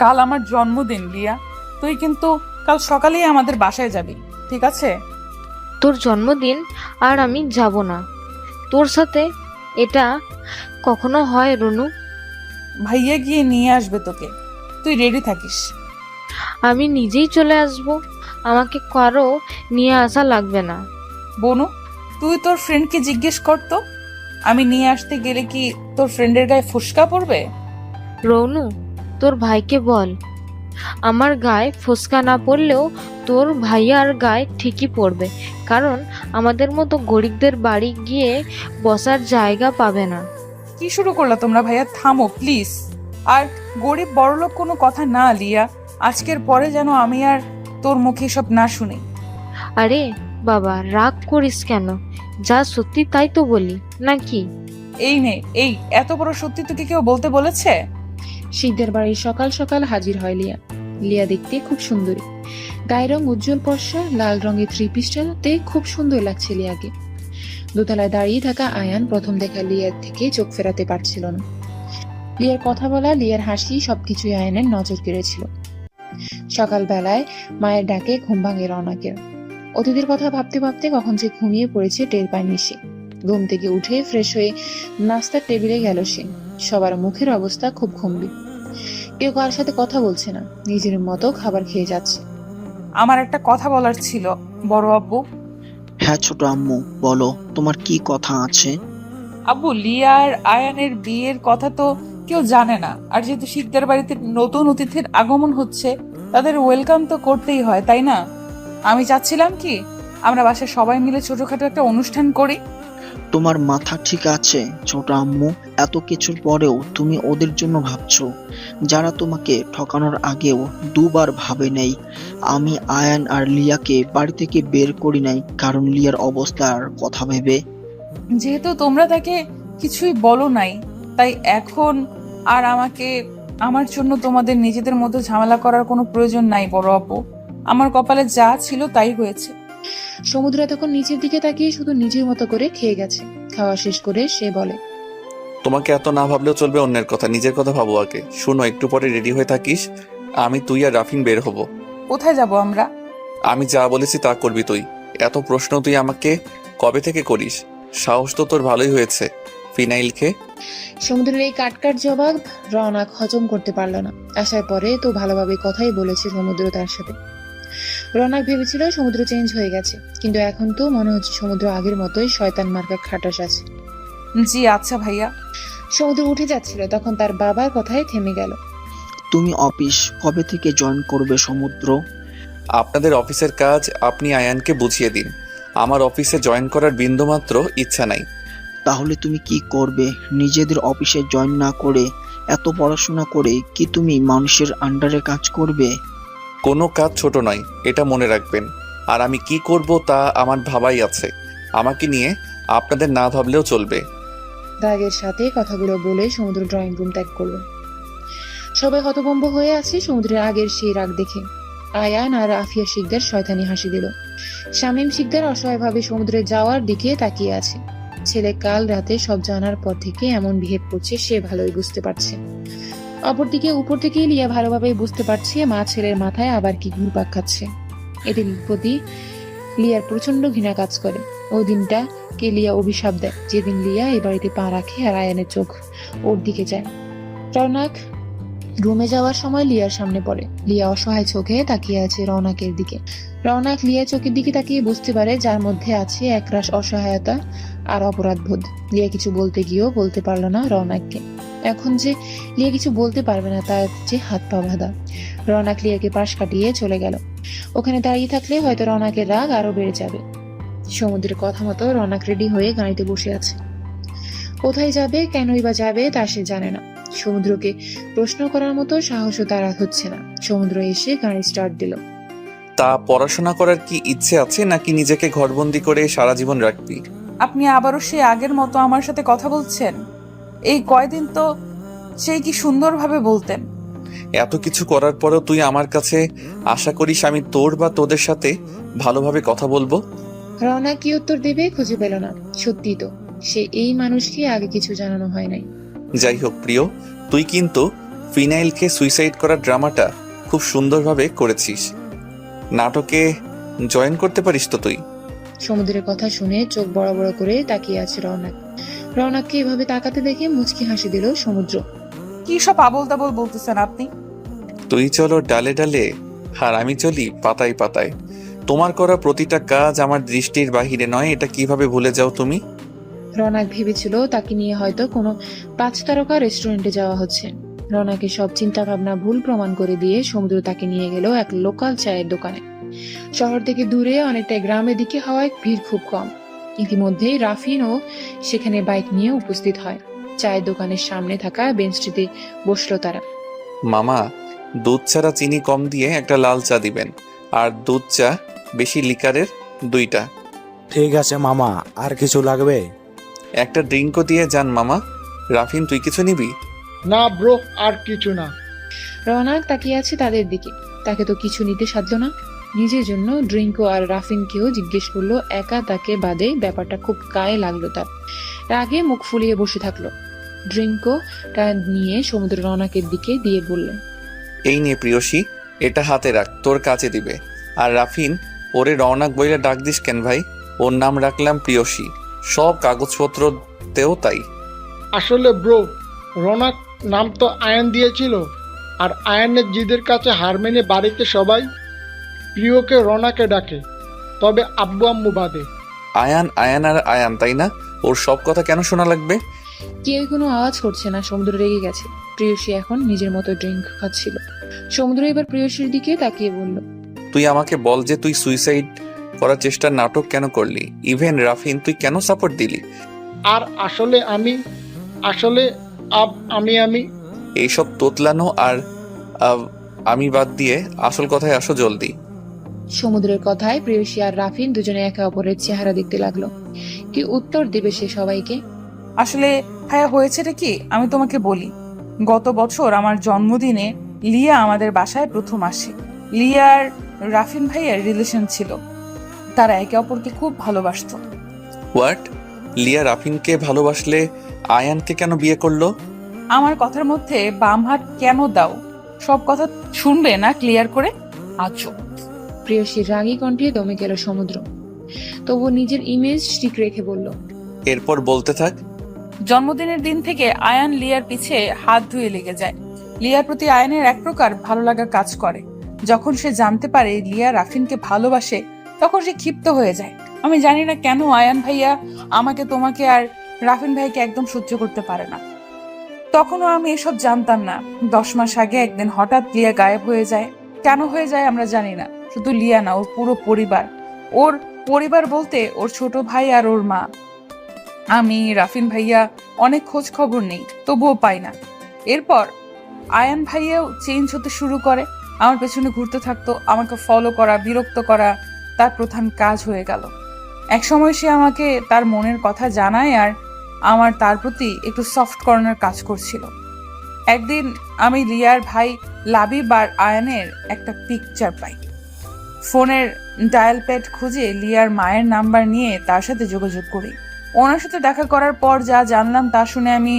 কাল আমার জন্মদিন লিয়া, তুই কিন্তু কাল সকালেই আমাদের বাসায় যাবি, ঠিক আছে? তোর জন্মদিন আর আমি যাব না তোর সাথে, এটা কখনো হয় রনু? ভাইয়া গিয়ে নিয়ে আসবে তোকে, তুই রেডি থাকিস। আমি নিজেই চলে আসব, আমাকে কারো নিয়ে আসা লাগবে না। বনু, তুই তোর ফ্রেন্ডকে জিজ্ঞেস করতো, আমি নিয়ে আসতে গেলে কি তোর ফ্রেন্ডের গায়ে ফুসকা পড়বে? রনু, তোর ভাইকে বল আমার গায়ে ফোসকা না পড়লেও তোর ভাইয়ার গায়ে ঠিকই পড়বে, কারণ আমাদের মতো গরিবদের বাড়ি গিয়ে বসার জায়গা পাবে না। কি শুরু করলা তোমরা ভাইয়া? থামো প্লিজ। আর গরিব বড়লোক কোনো কথা না লিয়া, আজকের পরে যেন আমি আর তোর মুখে সব না শুনি। আরে বাবা, রাগ করিস কেন? যা সত্যি তাই তো বলি নাকি? এই নে, এই এত বড় সত্যি তোকে কেউ বলতে বলেছে? শিকদার বাড়ি সকাল সকাল হাজির হয় লিয়া। লিয়া দেখতে খুব সুন্দরী, গায়ের রং উজ্জ্বল ফর্সা, লাল রঙের থ্রি পিসটাতে খুব সুন্দর লাগছে লিয়াকে। দোতলায় দাঁড়িয়ে থাকা আয়ান প্রথম দেখা লিয়ার থেকে চোখ ফেরাতে পারছিল না। লিয়ার কথা বলা, লিয়ার হাসি সবকিছুই আয়ানের নজর কেড়েছিল। সকালবেলায় মায়ের ডাকে ঘুম ভাঙে রওনাকের। অতীতের কথা ভাবতে ভাবতে কখন যে ঘুমিয়ে পড়েছে টের পায়নি সে। ঘুম থেকে উঠে ফ্রেশ হয়ে নাস্তার টেবিলে গেল সে। সবার মুখের অবস্থা খুব গম্ভীর, কেউ কার সাথে কথা বলছে না, নিজের মতো খাবার খেয়ে যাচ্ছে। আমার একটা কথা বলার ছিল বড় আব্বু। হ্যাঁ ছোট আম্মু, বলো তোমার কি কথা আছে? আব্বু, লিয়ার আয়ানের বিয়ের কথা তো কেউ জানে না, আর যেহেতু শিকদার বাড়িতে নতুন অতিথির আগমন হচ্ছে, তাদের ওয়েলকাম তো করতেই হয়, তাই না? আমি চাচ্ছিলাম কি আমরা বাসায় সবাই মিলে ছোটখাটো একটা অনুষ্ঠান করি। তোমার মাথা ঠিক আছে ছোট আম্মু? এত কিছুর পরেও তুমি ওদের জন্য ভাবছো, যারা তোমাকে ঠকানোর আগেও দুবার ভাবে নেই। আমি আয়ান আর লিয়াকে বাড়ি থেকে বের করি নাই কারণ লিয়ার অবস্থার কথা ভেবে। যেহেতু তোমরা তাকে কিছুই বলো নাই, তাই এখন আর আমার জন্য তোমাদের নিজেদের মধ্যে ঝামেলা করার কোনো প্রয়োজন নাই বড় আপু। আমার কপালে যা ছিল তাই হয়েছে। সমুদ্র তখন নিচের দিকে তাকিয়ে শুধু নিজের মতো করে খেয়ে গেছে। খাওয়া শেষ করে সে বলে, তোমাকে এত না ভাবলেও চলবে, অন্যের কথা নিজের কথা ভাবো আগে। শুনো, একটু পরে রেডি হয়ে থাকিস, আমি, তুই আর রাফিন বের হব। কোথায় যাব আমরা? আমি যা বলেছি তা করবি তুই। এত প্রশ্ন তুই আমাকে কবে থেকে করিস? সাহস তো তোর ভালোই হয়েছে। ফিনাইল খেয়ে। সমুদ্রের এই কাটকাট জবাব রওনাক হজম করতে পারল না। আসার পরে তো ভালোভাবে কথাই বলেছে সমুদ্র তার সাথে। রওনাক ভেবেছিল সমুদ্র চেঞ্জ হয়ে গেছে, কিন্তু এখন তো মনে হচ্ছে সমুদ্র আগের মতোই শয়তান মার্কা খাটাস আছে। জি আচ্ছা ভাইয়া। সমুদ্র উঠে যাচ্ছিল, তখন তার বাবার কথায় থেমে গেল। তুমি অফিস কবে থেকে জয়েন করবে সমুদ্র? আপনাদের অফিসের কাজ আপনি আয়ানকে বুঝিয়ে দিন। আমার অফিসে জয়েন করার বিন্দুমাত্র ইচ্ছা নাই। তাহলে তুমি কি করবে? নিজেদের অফিসে জয়েন না করে এত পড়াশোনা করে কি তুমি মানুষের আন্ডারে কাজ করবে? কোনো কাজ ছোট নয়, এটা মনে রাখবেন। আর আমি কি করব তা আমার ভাবাই আছে। আমাকে নিয়ে আপনাদের না ভাবলেও চলবে। রাগের সাথে কথাগুলো বলে সমুদ্র ড্রয়িং রুম ত্যাগ করলো। সবাই হতভম্ব হয়ে আছে সমুদ্রের আগের সেই রাগ দেখে। আয়ান আর আফিয়া শিকদার শয়তানি হাসি দিল। শামীম শিকদার অসহায়ভাবে সমুদ্রে যাওয়ার দিকে তাকিয়ে আছে। ছেলে কাল রাতে সব জানার পর থেকে এমন বিহেভ করছে সে ভালোই বুঝতে পারছে। অপরদিকে উপর থেকে লিয়া ভালোভাবেই বুঝতে পারছে মা ছেলের মাথায় আবার কি ঘুরপাক খাচ্ছে। এদের প্রতি লিয়ার প্রচন্ড ঘৃণা কাজ করে। ওই দিনটাকে লিয়া অভিশাপ দেয়, যেদিন লিয়া এই বাড়িতে পা রাখে আর আয়ানের চোখ ওর দিকে যায়। রওনাক রুমে যাওয়ার সময় লিয়ার সামনে পড়ে। লিয়া অসহায় চোখে তাকিয়ে আছে রওনাকের দিকে। রওনাক লিয়া চোখের দিকে তাকিয়ে বুঝতে পারে যার মধ্যে আছে একরাশ অসহায়তা আর অপরাধবোধ। লিয়া কিছু বলতে গিয়েও বলতে পারলো না রওনাককে। এখন যে লিয়া কিছু বলতে পারবে না তার যে হাত পা বাঁধা। রওনাক লিয়াকে পাশ কাটিয়ে চলে গেল। ওখানে দাঁড়িয়ে থাকলে হয়তো রওনাকের রাগ আরো বেড়ে যাবে। সমুদ্রের কথা মতো রওনাক রেডি হয়ে গাড়িতে বসে আছে। কোথায় যাবে, কেনই বা যাবে তা সে জানে না। সমুদ্রকে প্রশ্ন করার মতো সাহসও তার হচ্ছে না। সমুদ্র এসে গাড়ি স্টার্ট দিল। তা পড়াশোনা করার কি ইচ্ছে আছে, নাকি নিজেকে ঘরবন্দি করে সারা জীবন রাখবি? আপনি আবারও সেই আগের মতো আমার সাথে কথা বলছেন? এই কয়দিন তো সেই কি সুন্দরভাবে বলতেন। এত কিছু করার পরেও তুই আমার কাছে আশা করিস আমি তোর বা তোদের সাথে ভালোভাবে কথা বলবো? রওনা কি উত্তর দেবে খুঁজে পেল না। সত্যি তো সে এই মানুষকে আগে কিছু জানানো হয় নাই। যাই হোক প্রিয়, তুই কিন্তু ফিনাইলকে সুইসাইড করার ড্রামাটা খুব সুন্দরভাবে করেছিস। নাটকে জয়েন করতে পারিস তো তুই? সমুদ্রের কথা শুনে চোখ বড় বড় করে তাকিয়ে আছে রওনাক। রওনাককে এভাবে তাকাতে দেখে মুচকি হাসি দিল সমুদ্র। কি সব আবল তাবল বলতেছেন আপনি? তুই চলো ডালে ডালে, আর আমি চলি পাতায় পাতায়। তোমার করা প্রতিটা কাজ আমার দৃষ্টির বাহিরে নয়, এটা কিভাবে ভুলে যাও তুমি? রওনাক ভেবেছিল তাকে নিয়ে হয়তো কোনো 5 তারকা রেস্টুরেন্টে যাওয়া হচ্ছে। রওনাকের সব চিন্তা ভাবনা ভুল প্রমাণ করে দিয়ে সমুদ্র তাকে নিয়ে গেল এক লোকাল চায়ের দোকানে। শহর থেকে দূরে অনেকটা গ্রামের দিকে হওয়ায় ভিড় খুব কম। ইতিমধ্যেই রাফিনও সেখানে বাইক নিয়ে উপস্থিত হয়। চায়ের দোকানের সামনে থাকা বেঞ্চটিতে বসলো তারা। মামা, দুধ ছাড়া চিনি কম দিয়ে একটা লাল চা দিবেন, আর দুধ চা বেশি লিকারের 2টা। ঠিক আছে মামা, আর কিছু লাগবে? একটা ড্রিঙ্কও দিয়ে যান মামা। রাফিন, তুই কিছু নিবি? না ব্রো, আর কিছু না। রওনাক তাকিয়ে আছে তাদের দিকে। তাকে তো কিছু নিতে সাধলো না। নিজের জন্য ড্রিঙ্কো আর রাফিনকেও জিজ্ঞেস করলো, একা তাকে বাদে। ব্যাপারটা খুব গায়ে লাগলো তার। রাগে মুখ ফুলিয়ে বসে থাকলো। ড্রিঙ্কোটা নিয়ে সমুদ্র রওনাকের দিকে দিয়ে বললেন, এই নিয়ে প্রিয়সী, এটা হাতে রাখ, তোর কাছে দিবে। আর রাফিন, ওরে রওনাক বইলে ডাক দিস কেন ভাই? ওর নাম রাখলাম প্রিয়সী, সব কাগজপত্রতেও তাই। আসলে ব্রো, রৌনক নাম তো আয়ান দিয়েছিল, আর আয়ানের জিদের কাছে হার মেনে বাড়িতে সবাই প্রিয়কে রৌনকে ডাকে, তবে আব্বু আম্মু বাদে। আয়ান আয়ান আর আয়ান, তাই না? ওর সব কথা কেন শোনা লাগবে? কেউ কোনো আওয়াজ করছে না। সমুদ্র রেগে গেছে। প্রিয়সী এখন নিজের মতো ড্রিঙ্ক খাচ্ছিল। সমুদ্র এবার প্রিয়সীর দিকে তাকিয়ে বলল, তুই আমাকে বল যে তুই সুইসাইড করার চেষ্টার নাটক কেন করলি? ইভেন রাফিন, তুই কেন সাপোর্ট দিলি? আর আসলে আমি এইসব তোতলানো আর আমি বাদ দিয়ে আসল কথায় আসো জলদি। সমুদ্রের কথায় প্রেয়সী আর রাফিন দুজনে একে অপরের চেহারা দেখতে লাগলো। কি উত্তর দেবে সে সবাইকে? আসলে ভাইয়া, হয়েছেটা কি আমি তোমাকে বলি। গত বছর আমার জন্মদিনে লিয়া আমাদের বাসায় প্রথম আসে। লিয়ার রাফিন ভাইয়ের রিলেশন ছিল, তারা একে অপরকে খুব ভালোবাসতো। হোয়াট? লিয়া রাফিনকে ভালোবাসলে আয়ানকে কেন বিয়ে করলো? আমার কথার মধ্যে বাম হাত কেন দাও? সব কথা শুনবে না ক্লিয়ার করে? আচ্ছা। প্রেয়সীর রাগী কণ্ঠে দমে গেল সমুদ্র, তবু নিজের ইমেজ ঠিক রেখে বলল, এরপর বলতে থাক। জন্মদিনের দিন থেকে আয়ান লিয়ার পিছে হাত ধুয়ে লেগে যায়। লিয়ার প্রতি আয়ানের এক প্রকার ভালো লাগা কাজ করে। যখন সে জানতে পারে লিয়া রাফিনকে ভালোবাসে, তখন সে ক্ষিপ্ত হয়ে যায়। আমি জানি না কেন আয়ান ভাইয়া আমাকে, তোমাকে আর রাফিন ভাইকে একদম সহ্য করতে পারে না। তখনও আমি এসব জানতাম না। 10 মাস আগে একদিন হঠাৎ লিয়া গায়েব হয়ে যায়। কেন হয়ে যায় আমরা জানি না। শুধু লিয়া না, ওর পুরো পরিবার। ওর পরিবার বলতে ওর ছোট ভাই আর ওর মা। আমি, রাফিন ভাইয়া অনেক খোঁজ খবর নেই, তবুও পাই না। এরপর আয়ান ভাইয়াও চেঞ্জ হতে শুরু করে। আমার পেছনে ঘুরতে থাকতো, আমাকে ফলো করা, বিরক্ত করা তার প্রধান কাজ হয়ে গেল। এক সময় সে আমাকে তার মনের কথা জানায়, আর আমার তার প্রতি একটু সফট কর্নার কাজ করছিল। একদিন আমি লিয়ার ভাই লাবিব আর আয়ানের একটা পিকচার পাই। ফোনের ডায়াল প্যাড খুঁজে লিয়ার মায়ের নাম্বার নিয়ে তার সাথে যোগাযোগ করি। ওনার সাথে দেখা করার পর যা জানলাম তা শুনে আমি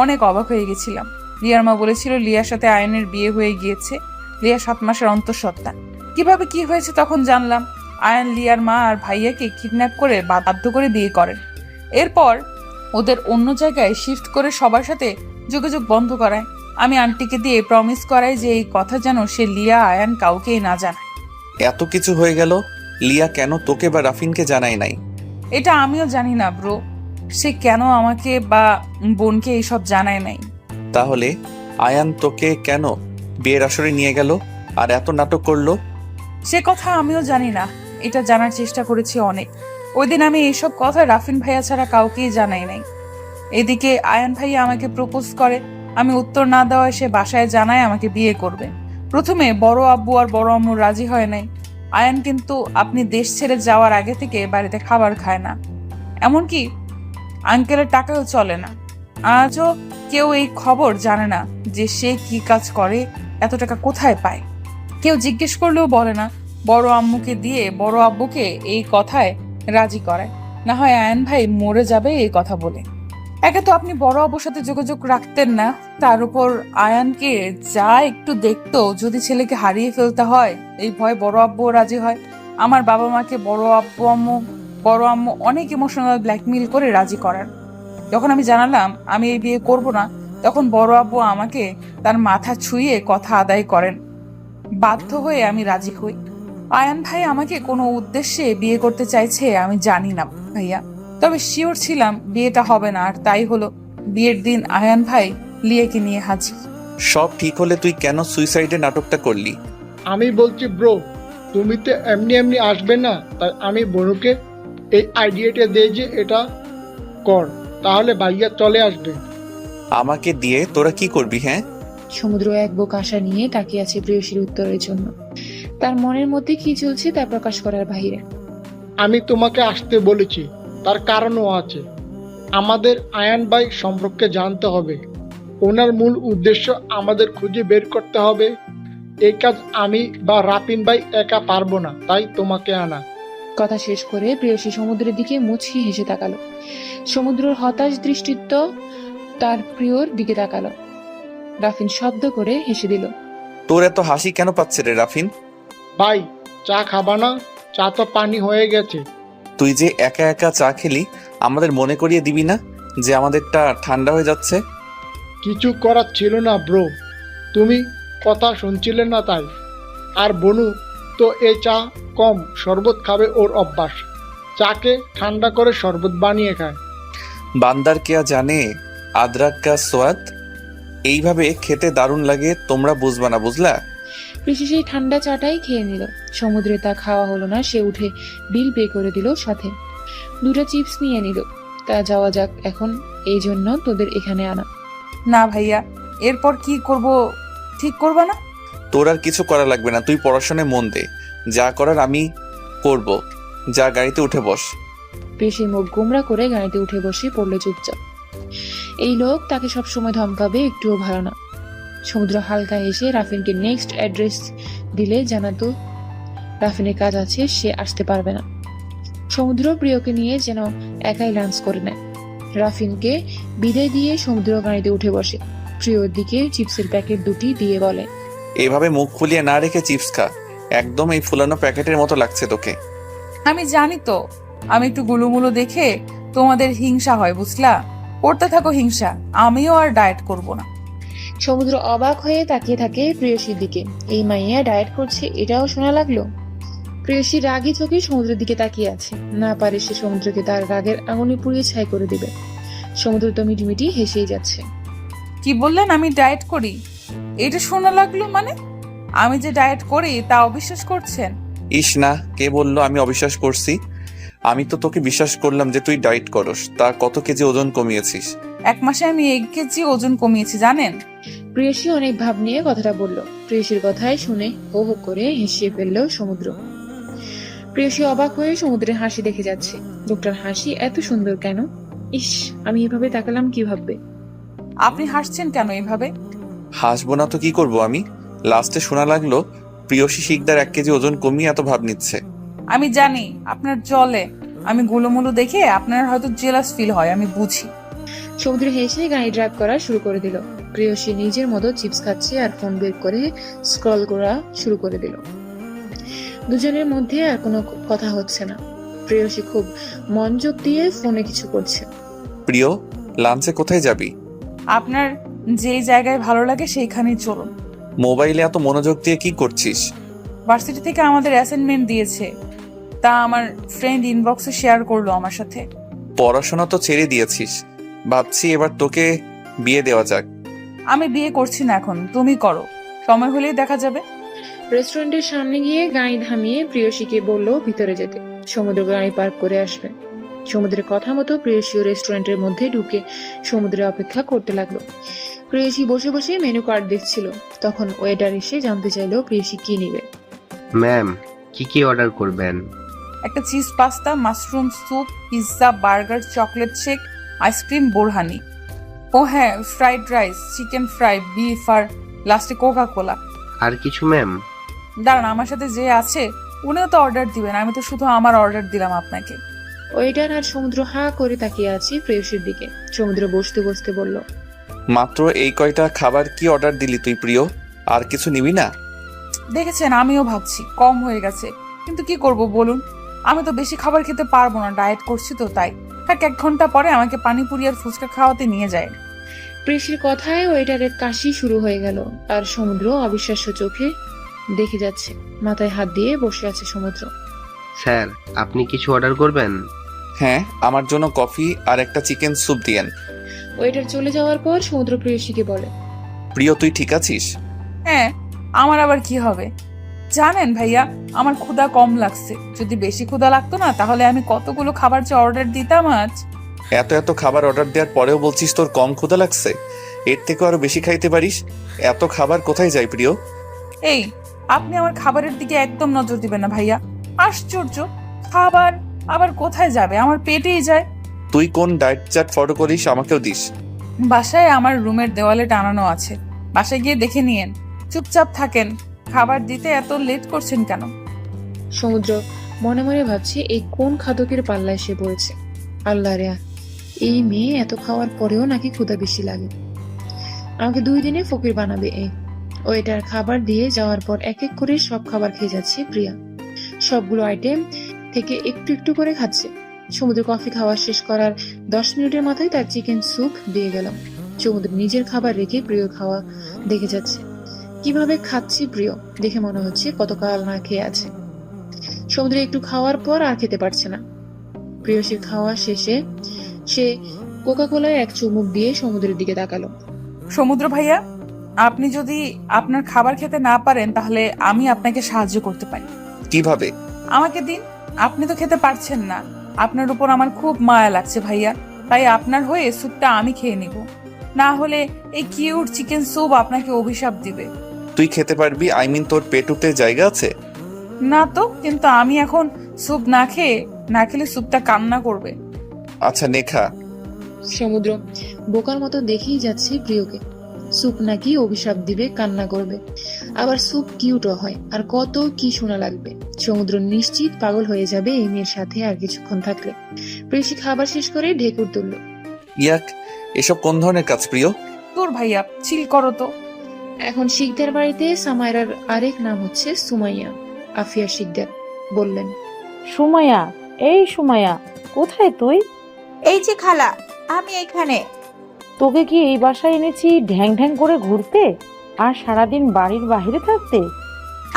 অনেক অবাক হয়ে গেছিলাম। লিয়ার মা বলেছিল লিয়ার সাথে আয়ানের বিয়ে হয়ে গিয়েছে। লিয়া 7 মাসের অন্তঃসত্ত্বা। কিভাবে কি হয়েছে তখন জানলাম। আয়ান লিয়ার মা আর ভাইয়াকে কিডন্যাপ করে বাধ্য করে বিয়ে করেন। এরপর ওদের অন্য জায়গায় শিফট করে সবার সাথে যোগাযোগ বন্ধ করায়। আমি আন্টিকে দিয়ে প্রমিস করাই যে এই কথা যেন সে লিয়া আয়ান কাউকেই না জানায়। এত কিছু হয়ে গেল, লিয়া কেন তোকে বা রাফিনকে জানায় নাই? এটা আমিও জানি না ব্রো, সে কেন আমাকে বা বোনকে এইসব জানায় নাই। তাহলে আয়ান তোকে কেন বিয়ের আসরে নিয়ে গেল আর এত নাটক করলো? সে কথা আমিও জানি না। এটা জানার চেষ্টা করেছি অনেক। ওই দিন আমি এইসব কথা রাফিন ভাইয়া ছাড়া কাউকেই জানাই নাই। এদিকে আয়ান ভাইয়া আমাকে প্রপোজ করে। আমি উত্তর না দেওয়ায় সে বাসায় জানায় আমাকে বিয়ে করবে। প্রথমে বড় আব্বু আর বড় আম্মু রাজি হয় নাই। আয়ান কিন্তু আপনি দেশ ছেড়ে যাওয়ার আগে থেকে বাড়িতে খাবার খায় না, এমনকি আঙ্কেলের টাকাও চলে না। আজও কেউ এই খবর জানে না যে সে কি কাজ করে, এত টাকা কোথায় পায়। কেউ জিজ্ঞেস করলেও বলে না। বড় আম্মুকে দিয়ে বড় আব্বুকে এই কথায় রাজি করায়, না হয় আয়ান ভাই মরে যাবে এই কথা বলে। একে তো আপনি বড় আব্বুর সাথে যোগাযোগ রাখতেন না, তার উপর আয়ানকে যা একটু দেখতো যদি ছেলেকে হারিয়ে ফেলতে হয়, এই ভয় বড় আব্বুও রাজি হয়। আমার বাবা মাকে বড় আম্মু অনেক ইমোশনাল ব্ল্যাকমেইল করে রাজি করার। যখন আমি জানালাম আমি এই বিয়ে করব না, তখন বড় আব্বু আমাকে তার মাথা ছুঁয়ে কথা আদায় করেন। বাধ্য হয়ে আমি রাজি হই। আয়ান ভাই আমাকে কোনো উদ্দেশ্যে বিয়ে করতে চাইছে আমি জানি না ভাইয়া, তবে শিওর ছিলাম বিয়েটা হবে না, আর তাই হলো। বিয়ের দিন আয়ান ভাই লিয়াকে নিয়ে হাজির। সব ঠিক হলে তুই কেন সুইসাইডের নাটকটা করলি? আমি বলছি ব্রো, তুমি তো এমনি এমনি আসবে না, তাই আমি বনুকে এই আইডিয়াটা দেই যে এটা কর, তাহলে ভাইয়া চলে আসবে। আমাকে দিয়ে তোরা কি করবি? হ্যাঁ, সমুদ্র এক বুক আশা নিয়ে তাকিয়ে আছে প্রেয়সীর উত্তরের জন্য। তার মনের মধ্যে কি চলছে তা প্রকাশ করার বাইরে। আমি তোমাকে আসতে বলেছি, তার কারণও আছে। আমাদের আয়ান ভাই সম্পর্কে জানতে হবে। ওনার মূল উদ্দেশ্য আমাদের খুঁজে বের করতে হবে। এই কাজ আমি বা রাফিন ভাই একা পারবো না, তাই তোমাকে আনা। কথা শেষ করে প্রেয়সী সমুদ্রের দিকে মুচকি হেসে তাকালো। সমুদ্রের হতাশ দৃষ্টিত্ব তার প্রিয়র দিকে তাকালো। রাফিন শব্দ করে হেসে দিল। তোর এত হাসি কেন পাচ্ছে রে রাফিন? ভাই চা খাবা না? চা তো পানি হয়ে গেছে। তুই যে একা একা চা খেলি, আমাদের মনে করিয়ে দিবি না যে আমাদেরটা ঠান্ডা হয়ে যাচ্ছে? কিছু করার ছিল না ব্রো, তুমি কথা শুনছিলে না তাই। আর বনু তো এই চা কম শরবত খাবে, ওর অভ্যাস। চাকে ঠান্ডা করে শরবত বানিয়ে খায়। বান্দার কেয়া জানে আদরাক কা সোয়াদ। এইভাবে খেতে দারুণ লাগে, তোমরা বুঝবা না, বুঝলা? ঋষি সেই ঠান্ডা চাটাই খেয়ে নিল। সমুদ্রে তা খাওয়া হলো না, সে উঠে বিল পে করে দিল, সাথে 2টা চিপস নিয়ে নিল। তা যাওয়া যাক এখন, এই জন্য তোদের এখানে আনা। না ভাইয়া, এরপর কি করব ঠিক করবা না? তোর আর কিছু করা লাগবে না, তুই পড়াশোনায় মন দে। যা করার আমি করব। যা গাড়িতে উঠে বস। পেশে মুখ গোমরা করে গাড়িতে উঠে বসে পড়লো চুপচাপ। এই লোক তাকে সবসময় ধমকাবে, একটুও ভালো না। সমুদ্র হালকা এসে রাফিনকে নেক্সট অ্যাড্রেস দিলে জানাতো রাফিনের কাজ আছে, সে আসতে পারবে না। সমুদ্র প্রিয়কে নিয়ে যেন একাই লাঞ্চ করে নেয়। রাফিনকে বিদায় দিয়ে সমুদ্র গাড়িতে উঠে বসে। প্রিয়র দিকে চিপসের প্যাকেট 2টি দিয়ে বলে, এভাবে মুখ খুলিয়ে না রেখে চিপস খা। একদম এই ফুলানো প্যাকেটের মতো লাগছে তোকে। আমি জানি তো, আমি একটু গুলুমুলু দেখে তোমাদের হিংসা হয়, বুঝলা? করতে থাকো হিংসা, আমিও আর ডায়েট করব না। সমুদ্র অবাক হয়ে তাকিয়ে থাকে প্রেয়সীর দিকে। এই মাইয়া ডায়েট করছে, এটাও শোনা লাগলো। প্রেয়সী রাগী চোখে সমুদ্রের দিকে তাকিয়ে আছে। না পারে সে সমুদ্রকে তার রাগের আঙুলে পুড়িয়ে ছাই করে দিবে। সমুদ্র তো মিটিমিটি হেসেই যাচ্ছে। কি বললেন আমি ডায়েট করি? এটা শোনা লাগলো মানে? আমি যে ডায়েট করি তা অবিশ্বাস করছেন? ইস না, কে বললো আমি অবিশ্বাস করছি? আমি তো তোকে বিশ্বাস করলাম যে তুই ডায়েট করস। তা কত কেজি ওজন কমিয়েছিস? 1 মাসে আমি 1 কেজি ওজন কমিয়েছি, জানেন? প্রেয়সী অনেক ভাব নিয়ে কথাটা বলল। প্রেয়সীর কথায় শুনে হো হো করে হেসে ফেললো সমুদ্র। প্রেয়সী অবাক হয়ে সমুদ্রের হাসি দেখে যাচ্ছে। লোকটার হাসি এত সুন্দর কেন? ইস, আমি এভাবে তাকালাম কি ভাববে? আপনি হাসছেন কেন এভাবে? হাসবো না তো কি করব আমি? লাস্টে শোনা লাগলো প্রিয়সী শিকদার 1 কেজি ওজন কমিয়ে এত ভাব নিচ্ছে। আমি জানি আপনার জলে আমি গুলোমুলো দেখে আপনার হয়তো জেলাস ফিল হয়, আমি বুঝি। সমুদ্র হেসে গাড়ি ড্রাইভ করা শুরু করে দিল। প্রেয়সী নিজের মতো চিপস খাচ্ছে আর ফোন বের করে স্ক্রল করা শুরু করে দিল। দুজনের মধ্যে আর কোনো কথা হচ্ছে না। প্রেয়সী খুব মনোযোগ দিয়ে ফোনে কিছু করছে। প্রিয়, লাঞ্চে কোথায় যাবি? আপনার যেই জায়গায় ভালো লাগে সেইখানেই চলুন। মোবাইলে এত মনোযোগ দিয়ে কি করছিস? ভার্সিটি থেকে আমাদের অ্যাসাইনমেন্ট দিয়েছে, তা আমার ফ্রেন্ড ইনবক্সে শেয়ার করলো আমার সাথে। পড়াশোনা তো ছেড়ে দিয়েছিস, ভাবছি এবার তোকে বিয়ে দেওয়া যাক। আমি বিয়ে করছি না এখন, তুমি করো, সময় হলেই দেখা যাবে। রেস্টুরেন্টের সামনে গিয়ে গাড়ি থামিয়ে প্রেয়সীকে বলল ভিতরে যেতে। সমুদ্র গাড়ি পার্ক করে আসবে। সমুদ্রের কথা মতো প্রেয়সীও রেস্টুরেন্টের মধ্যে ঢুকে সমুদ্রের অপেক্ষা করতে লাগলো। প্রেয়সী বসে বসে মেনু কার্ড দেখছিল। তখন ওয়েটার এসে জানতে চাইলো প্রেয়সী কি নিবে। ম্যাম, কি অর্ডার করবেন? একটা cheese pasta, mushroom soup, pizza, burger, chocolate shake, ice cream, borhani. ও হ্যাঁ, fried rice, chicken fry, beef আর লাস্টে কোকা কোলা। আর কিছু ম্যাম? দাঁড়ান, আমার সাথে যে আছে উনিও তো অর্ডার দিবেন, আমি তো শুধু আমার অর্ডার দিলাম আপনাকে। ওয়েটার আর সমুদ্র হা করে তাকিয়ে আছে প্রেয়সীর দিকে। সমুদ্র বসতে বসতে বলল, মাত্র এই কয়টা খাবার কি অর্ডার দিলি তুই প্রিয়? আর কিছু নিবি না? দেখেছেন, আমিও ভাবছি কম হয়ে গেছে, কিন্তু কি করব বলুন? আমি তো বেশি খাবার খেতে পারবো না, ডায়েট করছি তো তাই। এক 1 ঘন্টা পরে আমাকে পানিপুরি আর ফুচকা খাওয়াতে নিয়ে যায়। প্রেয়সীর কথায় ওয়েটারের কাশি শুরু হয়ে গেল। আর সমুদ্র অবিশ্বাস্য চোখে দেখে যাচ্ছে। মাথায় হাত দিয়ে বসে আছে সমুদ্র। স্যার, আপনি কিছু অর্ডার করবেন? হ্যাঁ, আমার জন্য কফি আর একটা চিকেন স্যুপ দিয়েন। ওয়েটার চলে যাওয়ার পর সমুদ্র প্রেয়সীকে বলে, প্রিয়, তুই ঠিক আছিস? হ্যাঁ, আমার আবার কি হবে? জানেন ভাইয়া, আমার ক্ষুধা কম লাগছে। যদি বেশি ক্ষুধা লাগতো না তাহলে আমি কতগুলো খাবার যে অর্ডার দিতাম আজ। এত খাবার অর্ডার দেওয়ার পরেও বলছিস তোর কম ক্ষুধা লাগছে? এর থেকে আরো বেশি খাইতে পারিস। এত খাবার কোথায় যায় প্রিয়? এই, আপনি আমার খাবারের দিকে একদম নজর দিবেন না ভাইয়া। আশ্চর্য, খাবার আবার কোথায় যাবে? আমার পেটেই যায়। তুই কোন ডায়েট চার্ট ফলো করিস আমাকেও দিস। বাসায় আমার রুমের দেওয়ালে টানানো আছে, বাসায় গিয়ে দেখে নিয়েন। চুপচাপ থাকেন, খাবার দিতে এত লেট করছেন কেন? সমুদ্র মনে মনে ভাবছে এই কোন খাদকের পাল্লায় সে পড়েছে। আল্লাহ রে, এই মেয়ে এত খাওয়ার পরেও নাকি ক্ষুধা বেশি লাগে। আমাকে 2 দিনে ফকির বানাবে এই। ওয়েটার খাবার দিয়ে যাওয়ার পর এক এক করে সব খাবার খেয়ে যাচ্ছে প্রিয়া। সবগুলো আইটেম থেকে একটু একটু করে খাচ্ছে। সমুদ্র কফি খাওয়া শেষ করার 10 মিনিটের মাথায় তার চিকেন স্যুপ দিয়ে গেল। সমুদ্র নিজের খাবার রেখে প্রিয় খাওয়া দেখে যাচ্ছে। কিভাবে খাচ্ছে প্রিয় দেখে মনে হচ্ছে কতকাল না খেয়ে আছে। সমুদ্র একটু খাওয়ার পর আর খেতে পারছে না। প্রিয়সীর খাওয়া শেষে সে কোকা কোলায় এক চুমুক দিয়ে সমুদ্রের দিকে তাকালো। সমুদ্র ভাইয়া, আপনি যদি আপনার খাবার খেতে না পারেন তাহলে আমি আপনাকে সাহায্য করতে পারি। কিভাবে? আমাকে দিন, আপনি তো খেতে পারছেন না। আপনার উপর আমার খুব মায়া লাগছে ভাইয়া, তাই আপনার হয়ে স্যুপটা আমি খেয়ে নিব। না হলে এই কিউট চিকেন স্যুপ আপনাকে অভিশাপ দিবে। তুই খেতে পারবি? আই মিন তোর পেটুতে জায়গা আছে? না তো, কিন্তু আমি এখন স্যুপ না খেলে স্যুপটা কান্না করবে। আচ্ছা নে খা। সমুদ্র বোকার মতো দেখেই যাচ্ছে প্রিয়কে। স্যুপ নাকি অভিশাপ দিবে, কান্না করবে, আবার স্যুপ কিউটও হয়, আর কত কি শোনা লাগবে। সমুদ্র নিশ্চিত পাগল হয়ে যাবে এই মেয়ের সাথে আর কিছুক্ষণ থাকলে। প্রেয়সী খাবার শেষ করে ঢেকুর তুলল। ইয়াক, এসব কোন ধরনের কাজ প্রিয়? তোর ভাইয়া চিল করো তো। এখন শিকদার বাড়িতে সামাইরার আরেক নাম হচ্ছে সুমাইয়া। আফিয়া শিকদার বললেন, সুমাইয়া, এই সুমাইয়া, কোথায় তুই? এই যে খালা, আমি এখানে। তোকে কি এই বাসায় এনেছি ঢ্যাং ঢ্যাং করে ঘুরতে আর সারাদিন বাড়ির বাইরে থাকতে?